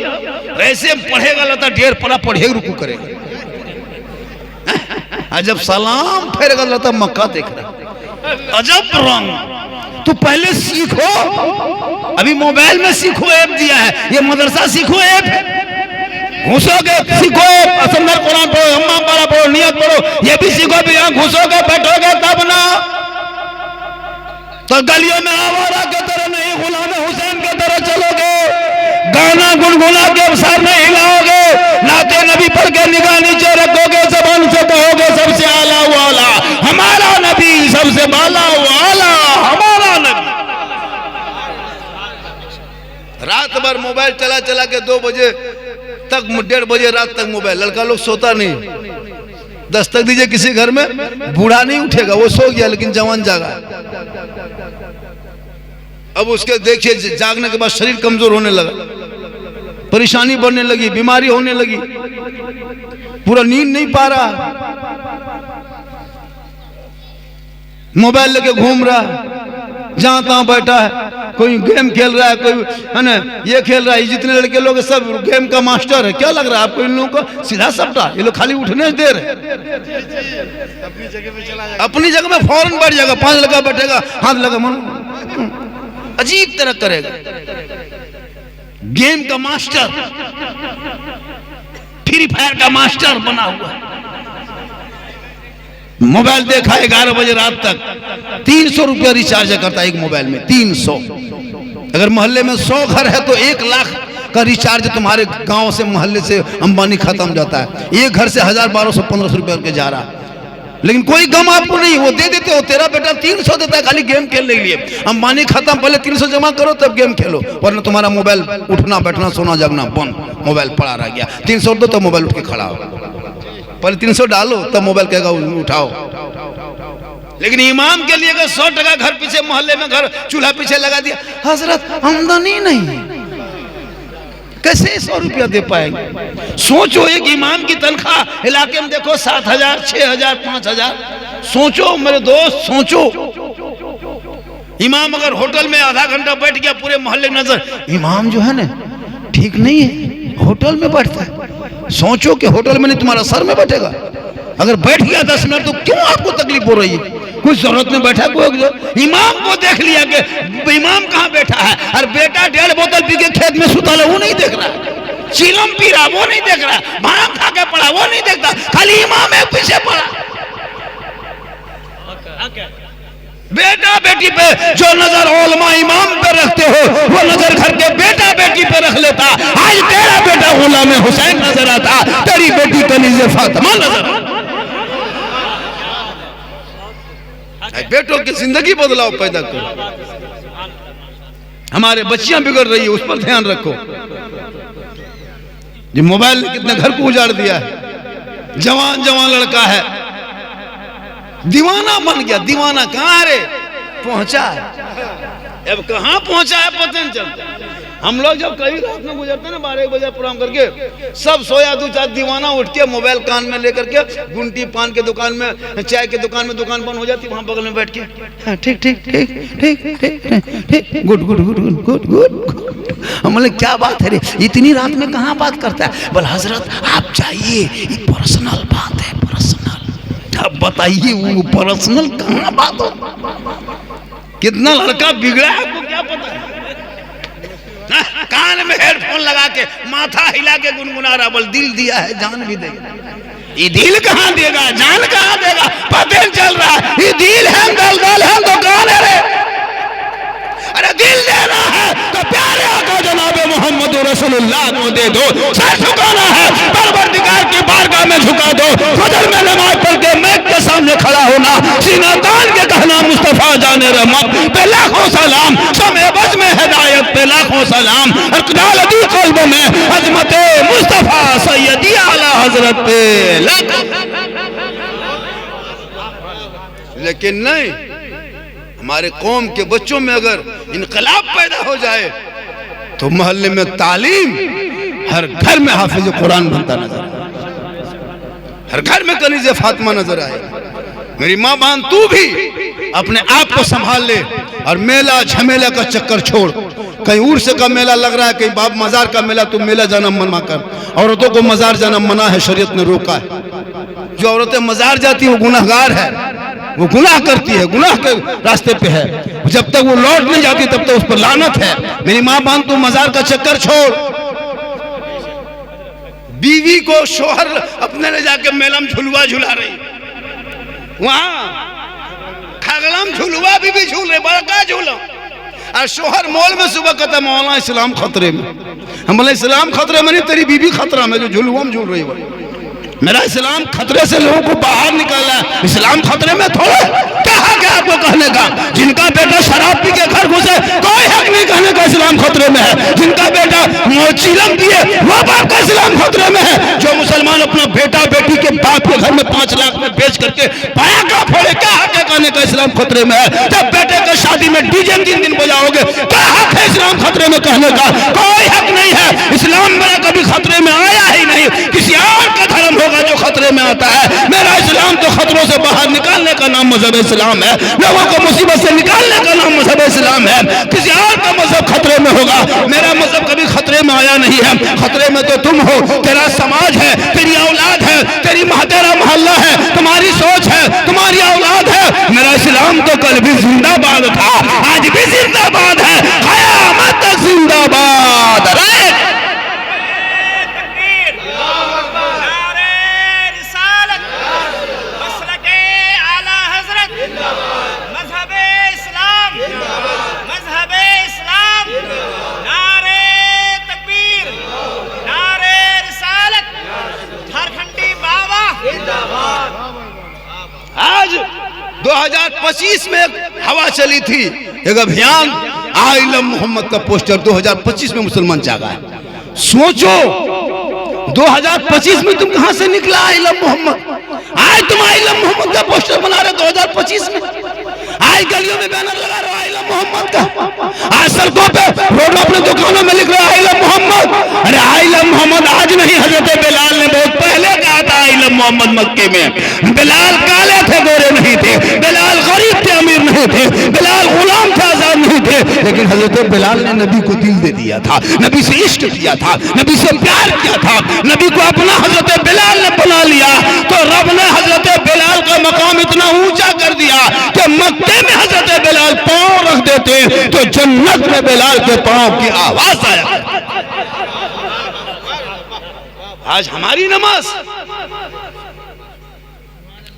ऐसे पढ़ेगा, लगता ढेर पढ़ा, पढ़े रुकू करेगा। जब सलाम फेरेगा, लगता मक्का देख रहा। अजब रंग। तो पहले सीखो, अभी मोबाइल में सीखो ऐप दिया है, ये मदरसा सीखो ऐप है। घुसोगे सीखो, असंदर कुरान पढ़ो, अम्मा पारा पढ़ो, नियत पढ़ो, ये भी सीखो। भी यहाँ घुसोगे बैठोगे तब ना, तो गलियों में आवारा के तरह नहीं, गुलाम हुसैन के तरह चलोगे। गाना गुनगुना के सर नहीं हिलाओगे, नाते नबी पढ़ के निगाह नीचे रखोगे, ज़बान से कहोगे सबसे आला वाला हमारा नबी, सबसे बाला वाला हमारा नबी। रात भर मोबाइल चला चला के 2 बजे तक, 1:30 बजे रात तक मोबाइल। लड़का लोग सोता नहीं, दस्तक दीजिए किसी घर में, बूढ़ा नहीं उठेगा, वो सो गया लेकिन जवान जागा। अब उसके देखिए जागने के बाद शरीर कमजोर होने लगा, परेशानी बढ़ने लगी, बीमारी होने लगी, पूरा नींद नहीं पा रहा, मोबाइल लेके घूम रहा, जहां तहां बैठा है, कोई गेम खेल रहा है, कोई है ना ये खेल रहा है। जितने लड़के लोग सब गेम का मास्टर है। क्या लग रहा है आपको इन लोगों को? सीधा सपटा, ये लोग खाली उठने दे रहे, अपनी जगह में फौरन बैठ जाएगा, 5 लड़का बैठेगा, हाथ लगा, मन अजीब तरह करेगा। गेम का मास्टर, फ्री फायर का मास्टर बना हुआ है। मोबाइल देखा 11 बजे रात तक, 300 रुपया रिचार्ज करता है एक मोबाइल में, 300। अगर मोहल्ले में 100 घर है तो 1 लाख का रिचार्ज तुम्हारे गांव से मोहल्ले से अंबानी खत्म जाता है। एक घर से 1000 1200 1500 रुपए के जा रहा, लेकिन कोई गम आपको नहीं, वो दे देते हो। तेरा बेटा 300 देता है खाली गेम खेलने के लिए। अंबानी खत्म, पहले 300 जमा करो तब गेम खेलो, वरना तुम्हारा मोबाइल उठना बैठना सोना जगना बंद, मोबाइल पड़ा रह गया। 300 दो तो मोबाइल उठ के खड़ा हो, पहले 300 डालो तब मोबाइल कहेगा उठाओ। लेकिन इमाम के लिए अगर 100 टका घर पीछे मोहल्ले में घर चूल्हा पीछे लगा दिया, हजरत आमदनी नहीं, कैसे 100 रुपया दे पाएंगे? सोचो, एक इमाम की तनख्वाह इलाके में देखो 7000 6000 5000। सोचो मेरे दोस्त, सोचो। इमाम अगर होटल में आधा घंटा बैठ गया, पूरे मोहल्ले नजर, इमाम जो है ना ठीक नहीं है, होटल में बैठता है। सोचो कि होटल में नहीं तुम्हारा सर में बैठेगा। अगर बैठ गया 10 मिनट तो क्यों आपको तकलीफ हो रही है? कुछ जरूरत में बैठा कोई, इमाम को देख लिया कि इमाम कहाँ बैठा है, और बेटा 1.5 बोतल पी के खेत में सुता है वो नहीं देख रहा, चिलम पी रहा वो नहीं देख रहा, भांग खा के पड़ा वो नहीं देखता, खाली इमाम है पीछे पड़ा। बेटा बेटी पे जो नजर उलमा इमाम पे रखते हो, वो नजर घर के बेटा बेटी पे रख लेता। आज तेरा बेटा गुलाम हुसैन नजर आता, तेरी बेटी कनीज़े फातिमा नजर आता। बेटों की जिंदगी बदलाव पैदा करो। हमारे बच्चियां बिगड़ रही है, उस पर ध्यान रखो। ये मोबाइल ने कितने घर को उजाड़ दिया है। जवान जवान लड़का है, दीवाना बन गया। दीवाना कहाँ रे पहुंचा है, अब कहाँ पहुंचा है पता नहीं चलता। हम लोग जब कई रात में गुजरते ना 12 बजे प्रोग्राम करके, सब सोया 2-4 दीवाना उठ के मोबाइल कान में लेकर के गुंटी पान के दुकान में, चाय के दुकान में, दुकान बंद हो जाती, वहां बगल में बैठ के ठीक ठीक ठीक ठीक ठीक good good good good good good. हम बोले क्या बात है रे, इतनी रात में कहाँ बात करता है? बोले हजरत आप जाइए, ये पर्सनल बात है, पर्सनल। अब बताइए वो पर्सनल कहाँ बात हो? कितना लड़का बिगड़ा है आपको क्या पता है? कान में हेडफोन लगा के माथा हिला के गुनगुना रहा, बोल दिल दिया है जान भी देगा। ये दिल कहाँ देगा, जान कहाँ देगा, पता नहीं चल रहा। ये दिल है दलदल है तो कौन है रे? अरे दिल देना है तो प्यारे आका जनाबे मोहम्मद रसूलुल्लाह को दे दो। सर झुकाना है परवरदिगार की बारगाह में झुका दो। फजर में नमाज पढ़ के मैक के सामने खड़ा होना, सीना तान के कहना मुस्तफा जाने रहमत पे लाखों सलाम, समय बज में हिदायत पे लाखों सलाम, अक़दाल दी क़ल्ब में अज़मत मुस्तफा सैयदी आला हजरत पे लाखों। लेकिन नहीं, हमारे कौम के बच्चों में अगर इनकलाब पैदा हो जाए तो मोहल्ले में तालीम, हर घर में हाफिज कुरान बनता नजर आए, हर घर में कनीज़े फातिमा नजर आए। मेरी माँ बहन तू भी अपने आप को संभाल ले और मेला झमेला का चक्कर छोड़। कहीं उर्स का मेला लग रहा है, कहीं बाप मजार का मेला, तू मेला जाना मना कर। औरतों को मजार जाना मना है, शरीयत ने रोका है। जो औरतें मजार जाती है वो गुनाहगार है, वो गुनाह करती है, गुनाह के रास्ते पे है। जब तक वो लौट नहीं जाती तब तक उस पर लानत है। मेरी माँ बहन तू मजार का चक्कर छोड़। बीवी को शोहर अपने ले जाके मेला में झुलवा झुला रही, वहां खगला में झुलवा भी झूल रहे, बड़ा का झूला। और शोहर मॉल में सुबह कहता मौलाना इस्लाम खतरे में। हम बोले इस्लाम खतरे में नहीं, तेरी बीवी खतरा में जो झुलवा में झूल रही है। मेरा इस्लाम खतरे से लोगों को बाहर निकाला है, इस्लाम खतरे में थोड़ा। क्या हक है आपको कहने का? जिनका बेटा शराब पी के घर घुसे कोई हक नहीं कहने का इस्लाम खतरे में है। जिनका बेटा चिलम पिए वो बाप का इस्लाम खतरे में है। जो मुसलमान अपना बेटा बेटी के बाप के घर में 5 लाख में बेच करके पाया का फोड़े, क्या हक है कहने का इस्लाम खतरे में है? जब बेटे का शादी में डीजे 3 दिन बजाओगे, क्या हक है इस्लाम खतरे में कहने का? कोई हक नहीं है। इस्लाम मेरा कभी खतरे में आया ही नहीं। किसी और का धर्म होगा जो खतरे में आता है। मेरा इस्लाम तो खतरों से बाहर निकालने का नाम मजहब इस्लाम है। लोगों को मुसीबत से निकालने का नाम मजहब इस्लाम है। किसी और का मजहब खतरे में होगा, मेरा मजहब कभी खतरे में आया नहीं है। खतरे में तो तुम हो, तेरा समाज है, तेरी औलाद है, तेरा मोहल्ला है, तुम्हारी सोच है, तुम्हारी औलाद है। मेरा इस्लाम तो कल भी जिंदाबाद था, आज भी जिंदाबाद है, क़यामत तक जिंदाबाद रहे। 2025 में एक हवा चली थी, एक अभियान आई लव मोहम्मद का पोस्टर 2025 में मुसलमान जागा है। सोचो 2025 में तुम कहां से निकला आई लव मोहम्मद? आज तुम आई लव मोहम्मद का पोस्टर बना रहे 2025 में, आज गलियों में बैनर लगा रहे हो आई लव मोहम्मद का, आज सड़कों पे रोड अपने दुकानों में लिख रहे हो आई लव मोहम्मद। अरे आई लव मोहम्मद आज नहीं, हजरत बिलाल ने बहुत पहले कहा था आई लव मोहम्मद मक्के में। बिलाल काले थे, गोरे नहीं थे, बिलाल गरीब थे, अमीर नहीं थे, बिलाल गुलाम थे, आजाद नहीं थे, लेकिन हजरत बिलाल ने नबी को दिल दे दिया था, नबी से इश्क किया था, नबी से प्यार किया था, नबी को अपना हजरत बिलाल ने बना लिया। तो रब ने हजरत बिलाल का मकाम इतना ऊंचा कर दिया कि मक्के में हजरत बिलाल पांव रख देते तो जन्नत में बिलाल के पांव की आवाज आया। आज हमारी नमाज,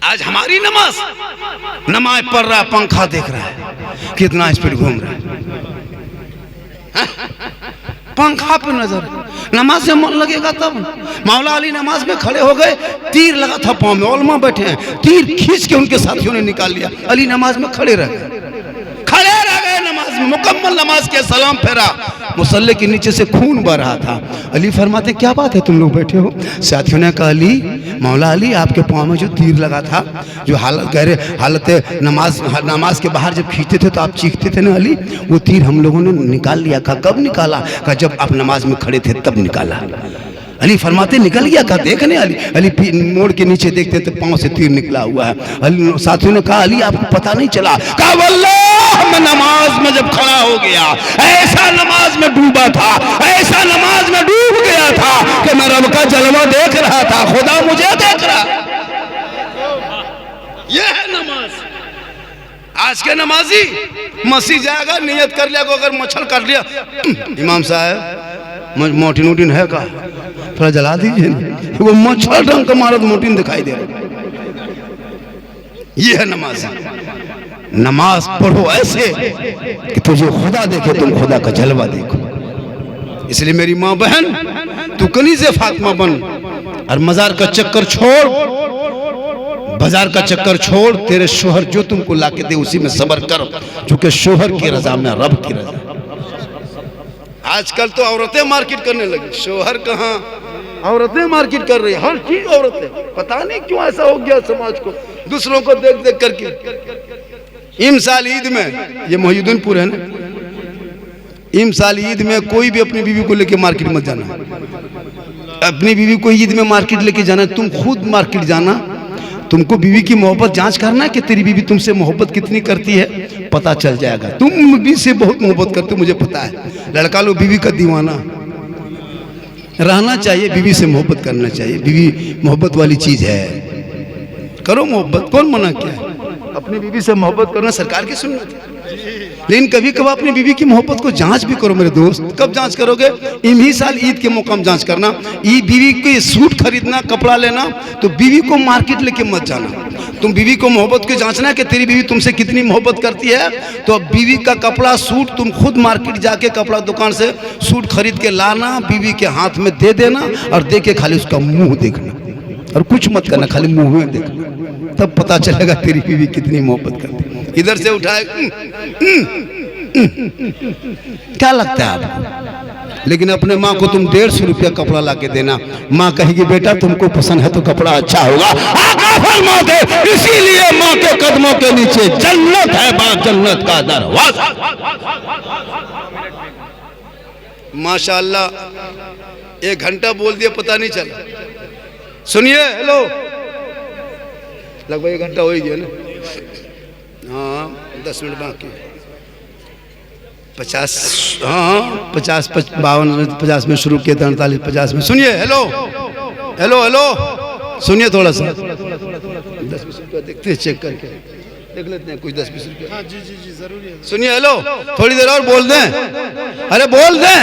आज हमारी नमाज पढ़ रहा, पंखा देख रहा है, कितना स्पीड घूम रहा है, पंखा पे नजर। नमाज से मन लगेगा तब। मौला अली नमाज में खड़े हो गए, तीर लगा था पांव में, उलमा बैठे हैं, तीर खींच के उनके साथियों ने निकाल लिया। अली नमाज में खड़े रह गए, खड़े रह गए नमाज में, मुकम्मल नमाज के सलाम फेरा, मुसल्ले के नीचे से खून बह रहा था। अली फरमाते क्या बात है तुम लोग बैठे हो? साथियों ने कहा अली, मौला अली आपके पाँव में जो तीर लगा था, जो हालत कह रहे हालत नमाज के बाहर जब खींचते थे तो आप चीखते थे ना अली, वो तीर हम लोगों ने निकाल लिया। कहा कब निकाला? कहा जब आप नमाज में खड़े थे तब निकाला। अली फरमाते निकल गया? कहा देखने। अली मोड़ के नीचे देखते तो पाँव से तीर निकला हुआ है। अली साथियों ने कहा अली आपको पता नहीं चला? कहा वल्लाह मैं नमाज में जब खड़ा हो गया, ऐसा नमाज में डूबा था, ऐसा नमाज में डूब गया था कि मैं रब का जलवा देख रहा था, खुदा मुझे देख रहा। यह है नमाज। आज के नमाजी मसीह जाएगा, नियत कर लिया, अगर मच्छर काट लिया, इमाम साहब मोटिन वोटिन है का थोड़ा जला दीजिए, वो मच्छर ढंग का मारा तो मोटिन दिखाई दे रहा। ये है नमाज। नमाज पढ़ो ऐसे कि तुझे खुदा देखे, तुम खुदा का जलवा देखो। इसलिए मेरी माँ बहन, तू कनीज़े फातिमा बन और मजार का चक्कर छोड़, बाजार का चक्कर छोड़, तेरे शोहर जो तुमको लाके दे उसी में सब्र कर, क्योंकि शोहर की रजा में रब की रजा। आजकल तो औरतें मार्केट करने लगी, शोहर कहाँ, औरतें मार्केट कर रही, हर चीज औरतें। पता नहीं क्यों ऐसा हो गया समाज को, दूसरों को देख देख करके। इम साल ईद में, ये मोहिउद्दीनपुर है ना, इम साल ईद में कोई भी अपनी बीवी को लेके मार्केट मत जाना। अपनी बीवी को ईद में मार्केट लेके जाना, तुम खुद मार्केट जाना। तुमको बीवी की मोहब्बत जांच करना है कि तेरी बीवी तुमसे मोहब्बत कितनी करती है, पता चल जाएगा। तुम बीवी से बहुत मोहब्बत करते हो, मुझे पता है। लड़का लोग बीवी का दीवाना रहना चाहिए, बीवी से मोहब्बत करना चाहिए। बीवी मोहब्बत वाली चीज है, करो मोहब्बत, कौन मना किया है? अपनी बीवी से मोहब्बत करना सरकार की सुन्नत है। लेकिन कभी कभी अपनी बीवी की मोहब्बत को जांच भी करो मेरे दोस्त। कब जांच करोगे? इन्हीं साल ईद के मौका में जांच करना। बीवी को सूट खरीदना, कपड़ा लेना, तो बीवी को मार्केट लेके मत जाना। तुम बीवी को मोहब्बत को जांचना कि तेरी बीवी तुमसे कितनी मोहब्बत करती है, तो अब बीवी का कपड़ा सूट तुम खुद मार्केट जाके कपड़ा दुकान से सूट खरीद के लाना, बीवी के हाथ में दे देना, और दे के खाली उसका मुंह देखना और कुछ मत करना, खाली मुंह में देखना, तब पता चलेगा तेरी बीवी कितनी मोहब्बत करती है। इधर से उठाए क्या लगता है आपको? लेकिन अपने माँ को तुम 150 रुपया कपड़ा ला के देना, माँ कहेगी बेटा तुमको पसंद है तो कपड़ा अच्छा होगा, आका फरमाते इसीलिए माँ के कदमों के नीचे जन्नत है, बाप जन्नत का दरवाजा। माशाअल्लाह 1 घंटा बोल दिया, पता नहीं चला। सुनिए, हेलो, लगभग 1 घंटा हो ही गया ना। हाँ 10 मिनट बाकी, 50, हाँ 50, 52, 50 में शुरू किए थे, 48, 50 में। सुनिए, हेलो हेलो हेलो, सुनिए थोड़ा सा, 10-20 रुपया देखते हैं, चेक करके देख लेते हैं, कुछ 10-20 रुपया। हाँ जी जी जी जरूरी है। सुनिए, हेलो, थोड़ी देर और बोल दें, अरे बोल दें।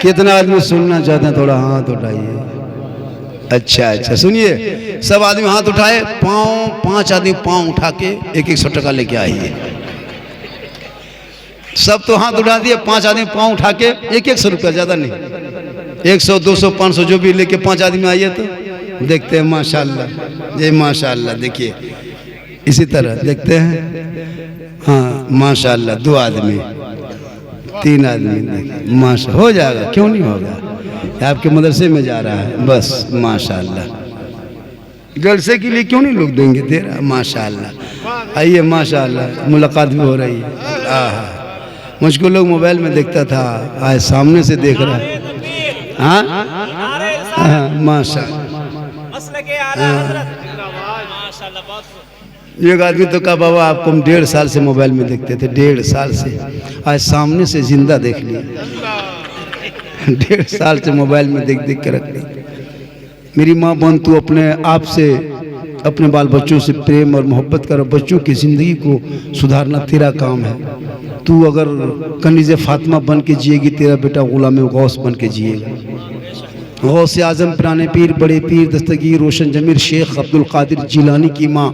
कितना आदमी सुनना चाहते हैं? थोड़ा हाथ उठाइए। अच्छा अच्छा, सुनिए, सब आदमी हाथ उठाए, 5 आदमी पाँव उठा के 100 टका लेके आइए। सब तो हाथ उठा दिए, 5 आदमी पाँव उठा के 100 रुपया, ज्यादा नहीं, 100, 200, 500 जो भी लेके 5 आदमी आइए तो देखते हैं। माशाल्लाह, ये माशाल्लाह, देखिए इसी तरह देखते हैं। हाँ माशाल्लाह, 2 आदमी 3 आदमी देखिए, माशा हो जाएगा, क्यों नहीं होगा। आपके मदरसे में जा रहा है बस, माशाल्लाह। जलसे के लिए क्यों नहीं लोग देंगे, दे रहा, माशाल्लाह। आइए माशाल्लाह, मुलाकात भी हो रही है। मुझको लोग मोबाइल में देखता था, आज सामने से देख रहा है। हाँ माशाल्लाह। एक आदमी तो कहा बाबा आपको हम 1.5 साल से मोबाइल में देखते थे, 1.5 साल से, आज सामने से जिंदा देख लिया। 1.5 साल से मोबाइल में देख देख के रख ली। मेरी माँ बहन, तू अपने आप से, अपने बाल बच्चों से प्रेम और मोहब्बत कर, बच्चों की ज़िंदगी को सुधारना तेरा काम है। तू अगर कनीज़े फातिमा बन के जिएगी, तेरा बेटा गुलाम गौस बन के जिएगा। गौस आज़म पुराने पीर, बड़े पीर दस्तगीर रोशन जमीर शेख अब्दुल कादिर जिलानी की माँ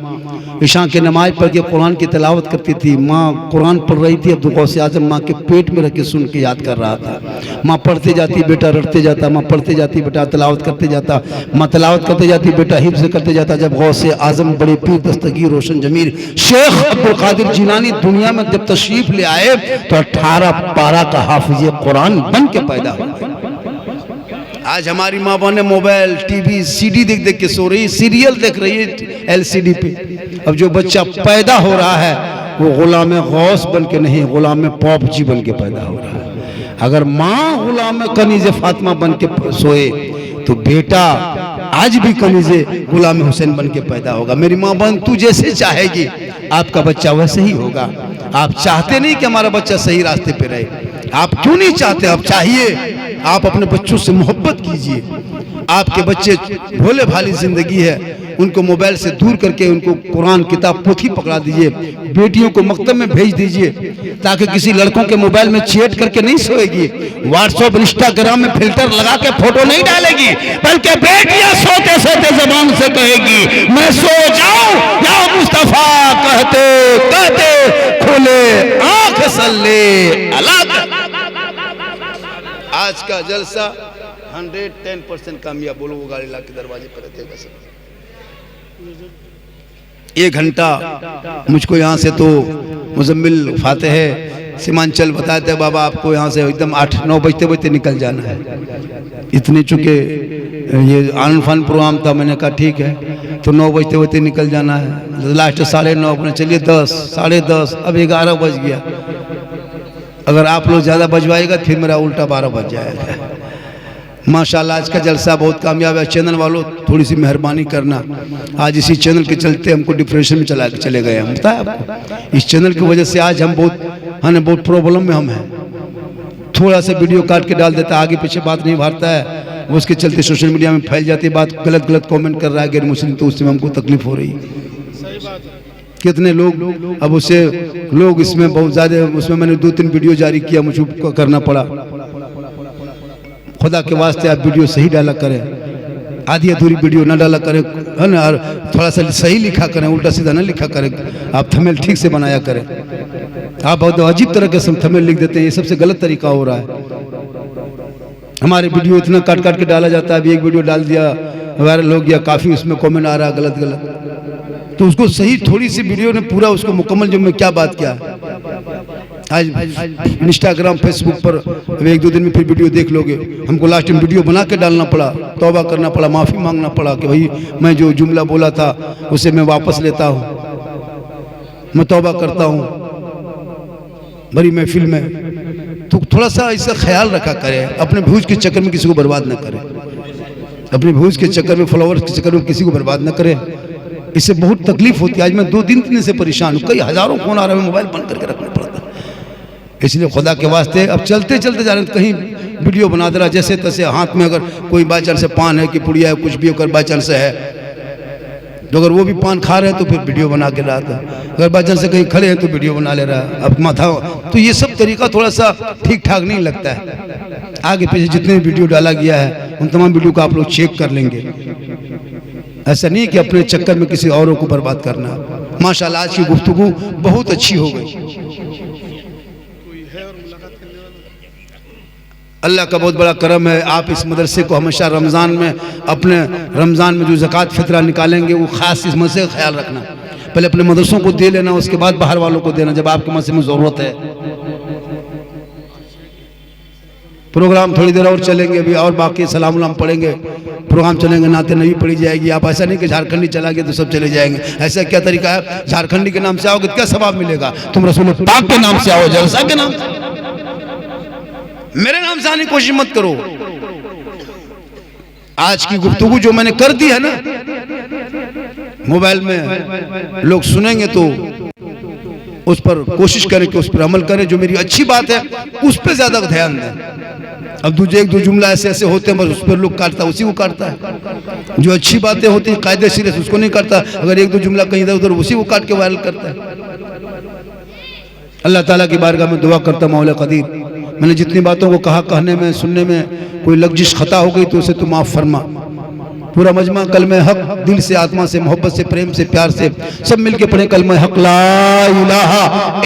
ईशा के नमाज पढ़ के कुरान की तिलावत करती थी। माँ कुरान पढ़ रही थी, अब्दुल गौस आज़म माँ के पेट में रख के सुन के याद कर रहा था। माँ पढ़ते जाती, बेटा रटते जाता, माँ पढ़ते जाती, बेटा तिलावत करते जाता, माँ तिलावत करते जाती, बेटा हिफ्ज़ करते जाता। जब गौस आज़म बड़े पीर दस्तगीर रोशन जमीर शेख अब्दुल कादिर जिलानी दुनिया में जब तशरीफ ले आए तो 18 पारा का हाफिज़ कुरान बन के पैदा हुआ। आज हमारी माँ बहन मोबाइल, टीवी, सीडी देख देख के सो रही, सीरियल देख रही है LCD पे। अब जो बच्चा पैदा हो रहा है वो गुलाम गौस बन के नहीं, गुलाम पॉपजी बन के पैदा हो रहा है। अगर माँ गुलाम कनीज़े फातिमा बन के सोए तो बेटा आज भी कनीज़े गुलाम हुसैन बन के पैदा होगा। मेरी माँ बहन, तू जैसे चाहेगी आपका बच्चा वैसे ही होगा। आप चाहते नहीं कि हमारा बच्चा सही रास्ते पे रहे, आप क्यों नहीं चाहते, आप चाहिए। आप अपने बच्चों से मोहब्बत कीजिए। आपके बच्चे भोले भाली जिंदगी है, उनको मोबाइल से दूर करके उनको कुरान किताब पोथी पकड़ा दीजिए। बेटियों को मकतब में भेज दीजिए ताकि किसी लड़कों के मोबाइल में चैट करके नहीं सोएगी, व्हाट्सएप इंस्टाग्राम में फिल्टर लगा के फोटो नहीं डालेगी, बल्कि बेटियां सोते सोते जबान से कहेगी मैं सो जाऊं या मुस्तफा कहते कहते खोले आंख सल्ले अला। आज का जलसा 110% कामयाब। बोलो वो गाड़ी ला के दरवाजे पर रखेगा सब। 1 घंटा मुझको यहाँ से तो मुजम्मिल फातेह सीमांचल बताते हैं बाबा आपको यहाँ से एकदम 8-9 बजते बजते निकल जाना है। इतने चुके ये आन फान प्रोग्राम था, मैंने कहा ठीक है तो 9 बजते बजते निकल जाना है। लास्ट 9:30 अपने चलिए 10, 10:30, अब 11 बज गया। अगर आप लोग ज़्यादा बजवाएगा फिर मेरा उल्टा 12 बज जाएगा। माशाल्लाह आज का जलसा बहुत कामयाब है। चैनल वालों थोड़ी सी मेहरबानी करना, आज इसी चैनल के चलते हमको डिप्रेशन में चले गए हम, पता है आपको। इस चैनल की वजह से आज हम बहुत प्रॉब्लम में हम हैं। थोड़ा सा वीडियो काट के डाल देता है, आगे पीछे बात नहीं भरता है, वो उसके चलते सोशल मीडिया में फैल जाती है बात, गलत कमेंट कर रहा है गैर मुस्लिम, तो उससे हमको तकलीफ हो रही है। कितने लोग अब उससे लोग इसमें बहुत ज़्यादा, उसमें मैंने 2-3 वीडियो जारी किया, मुझको करना पड़ा। खुदा के वास्ते आप वीडियो सही डाला करें, आधी अधूरी वीडियो ना डाला करें, है ना, और थोड़ा सा सही लिखा करें, उल्टा सीधा ना लिखा करें। आप थंबनेल ठीक से बनाया करें। आप बहुत अजीब तरह के थंबनेल लिख देते हैं, ये सबसे गलत तरीका हो रहा है। हमारे वीडियो इतना काट काट के डाला जाता है। अभी एक वीडियो डाल दिया, वायरल हो गया, काफ़ी उसमें कमेंट आ रहा है गलत, तो उसको सही थोड़ी सी वीडियो ने पूरा उसको मुकम्मल जो मैं क्या बात किया। आज इंस्टाग्राम फेसबुक पर 1-2 दिन में फिर वीडियो देख लोगे। हमको लास्ट में वीडियो बना के डालना पड़ा, तौबा करना पड़ा, माफ़ी मांगना पड़ा कि भाई मैं जो जुमला बोला था उसे मैं वापस लेता हूँ, मैं तौबा करता हूँ बड़ी महफिल में। तो थोड़ा सा इसका ख्याल रखा करें, अपने व्यूज के चक्कर में किसी को बर्बाद न करें, अपने व्यूज के चक्कर में, फॉलोअर्स के चक्कर में किसी को बर्बाद न करें। इससे बहुत तकलीफ होती है। आज मैं 2 दिन से परेशान हूँ, कई हज़ारों फोन आ रहे हैं, मोबाइल बंद करके रखना पड़ता है। इसलिए खुदा के वास्ते अब चलते चलते जा रहे हैं, कहीं वीडियो बना दे रहा जैसे तैसे, हाथ में अगर कोई बाई चांस से पान है कि पुड़िया है, कुछ भी अगर बाई चांस से है, तो अगर वो भी पान खा रहे हैं तो फिर वीडियो बना के रहा था, अगर बाई चांस से कहीं खड़े हैं तो वीडियो बना ले रहा है। अब माथा, तो ये सब तरीका थोड़ा सा ठीक ठाक नहीं लगता है। आगे पीछे जितने वीडियो डाला गया है उन तमाम वीडियो को आप लोग चेक कर लेंगे। ऐसा नहीं कि अपने चक्कर में किसी औरों को बर्बाद करना। माशाल्लाह आज की गुफ्तगू बहुत अच्छी हो गई। अल्लाह का बहुत बड़ा करम है। आप इस मदरसे को हमेशा रमज़ान में, अपने रमज़ान में जो ज़कात फितरा निकालेंगे वो ख़ास इस मदरसे का ख्याल रखना। पहले अपने मदरसों को दे लेना, उसके बाद बाहर वालों को देना जब आपके मदरसे में ज़रूरत है। प्रोग्राम थोड़ी देर और चलेंगे अभी, और बाकी सलाम उलाम पढ़ेंगे, प्रोग्राम चलेंगे, नाते नबी पढ़ी जाएगी। आप ऐसा नहीं कि झारखंडी चला गया तो सब चले जाएंगे, ऐसा क्या तरीका है? झारखंडी के नाम से आओगे तो क्या सवाब मिलेगा? तुम रसूल पाक के नाम से आओ, जलसा के नाम से। मेरे नाम से आने की कोशिश मत करो। आज की गुफ्तगू जो मैंने कर दी है ना, मोबाइल में लोग सुनेंगे तो उस पर कोशिश करें कि उस पर अमल करें। जो मेरी अच्छी बात है उस पर ज्यादा ध्यान दें। अब एक दो जुमला ऐसे ऐसे होते हैं बस उस पर लोग काटता है, उसी को काटता है। जो अच्छी बातें होती हैं कायदेशीर से उसको नहीं करता, अगर एक दो जुमला कहीं इधर उधर उसी को काट के वायरल करता है। अल्लाह ताला की बारगाह में दुआ करता, मौला कदीर मैंने जितनी बातों को कहा, कहने में सुनने में कोई लफ्ज़ खता हो गई तो उसे तू माफ़ फरमा। पूरा मजमा कलमे हक दिल से, आत्मा से, मोहब्बत से, प्रेम से, प्यार से सब मिलके पढ़े कलमे हक ला इलाहा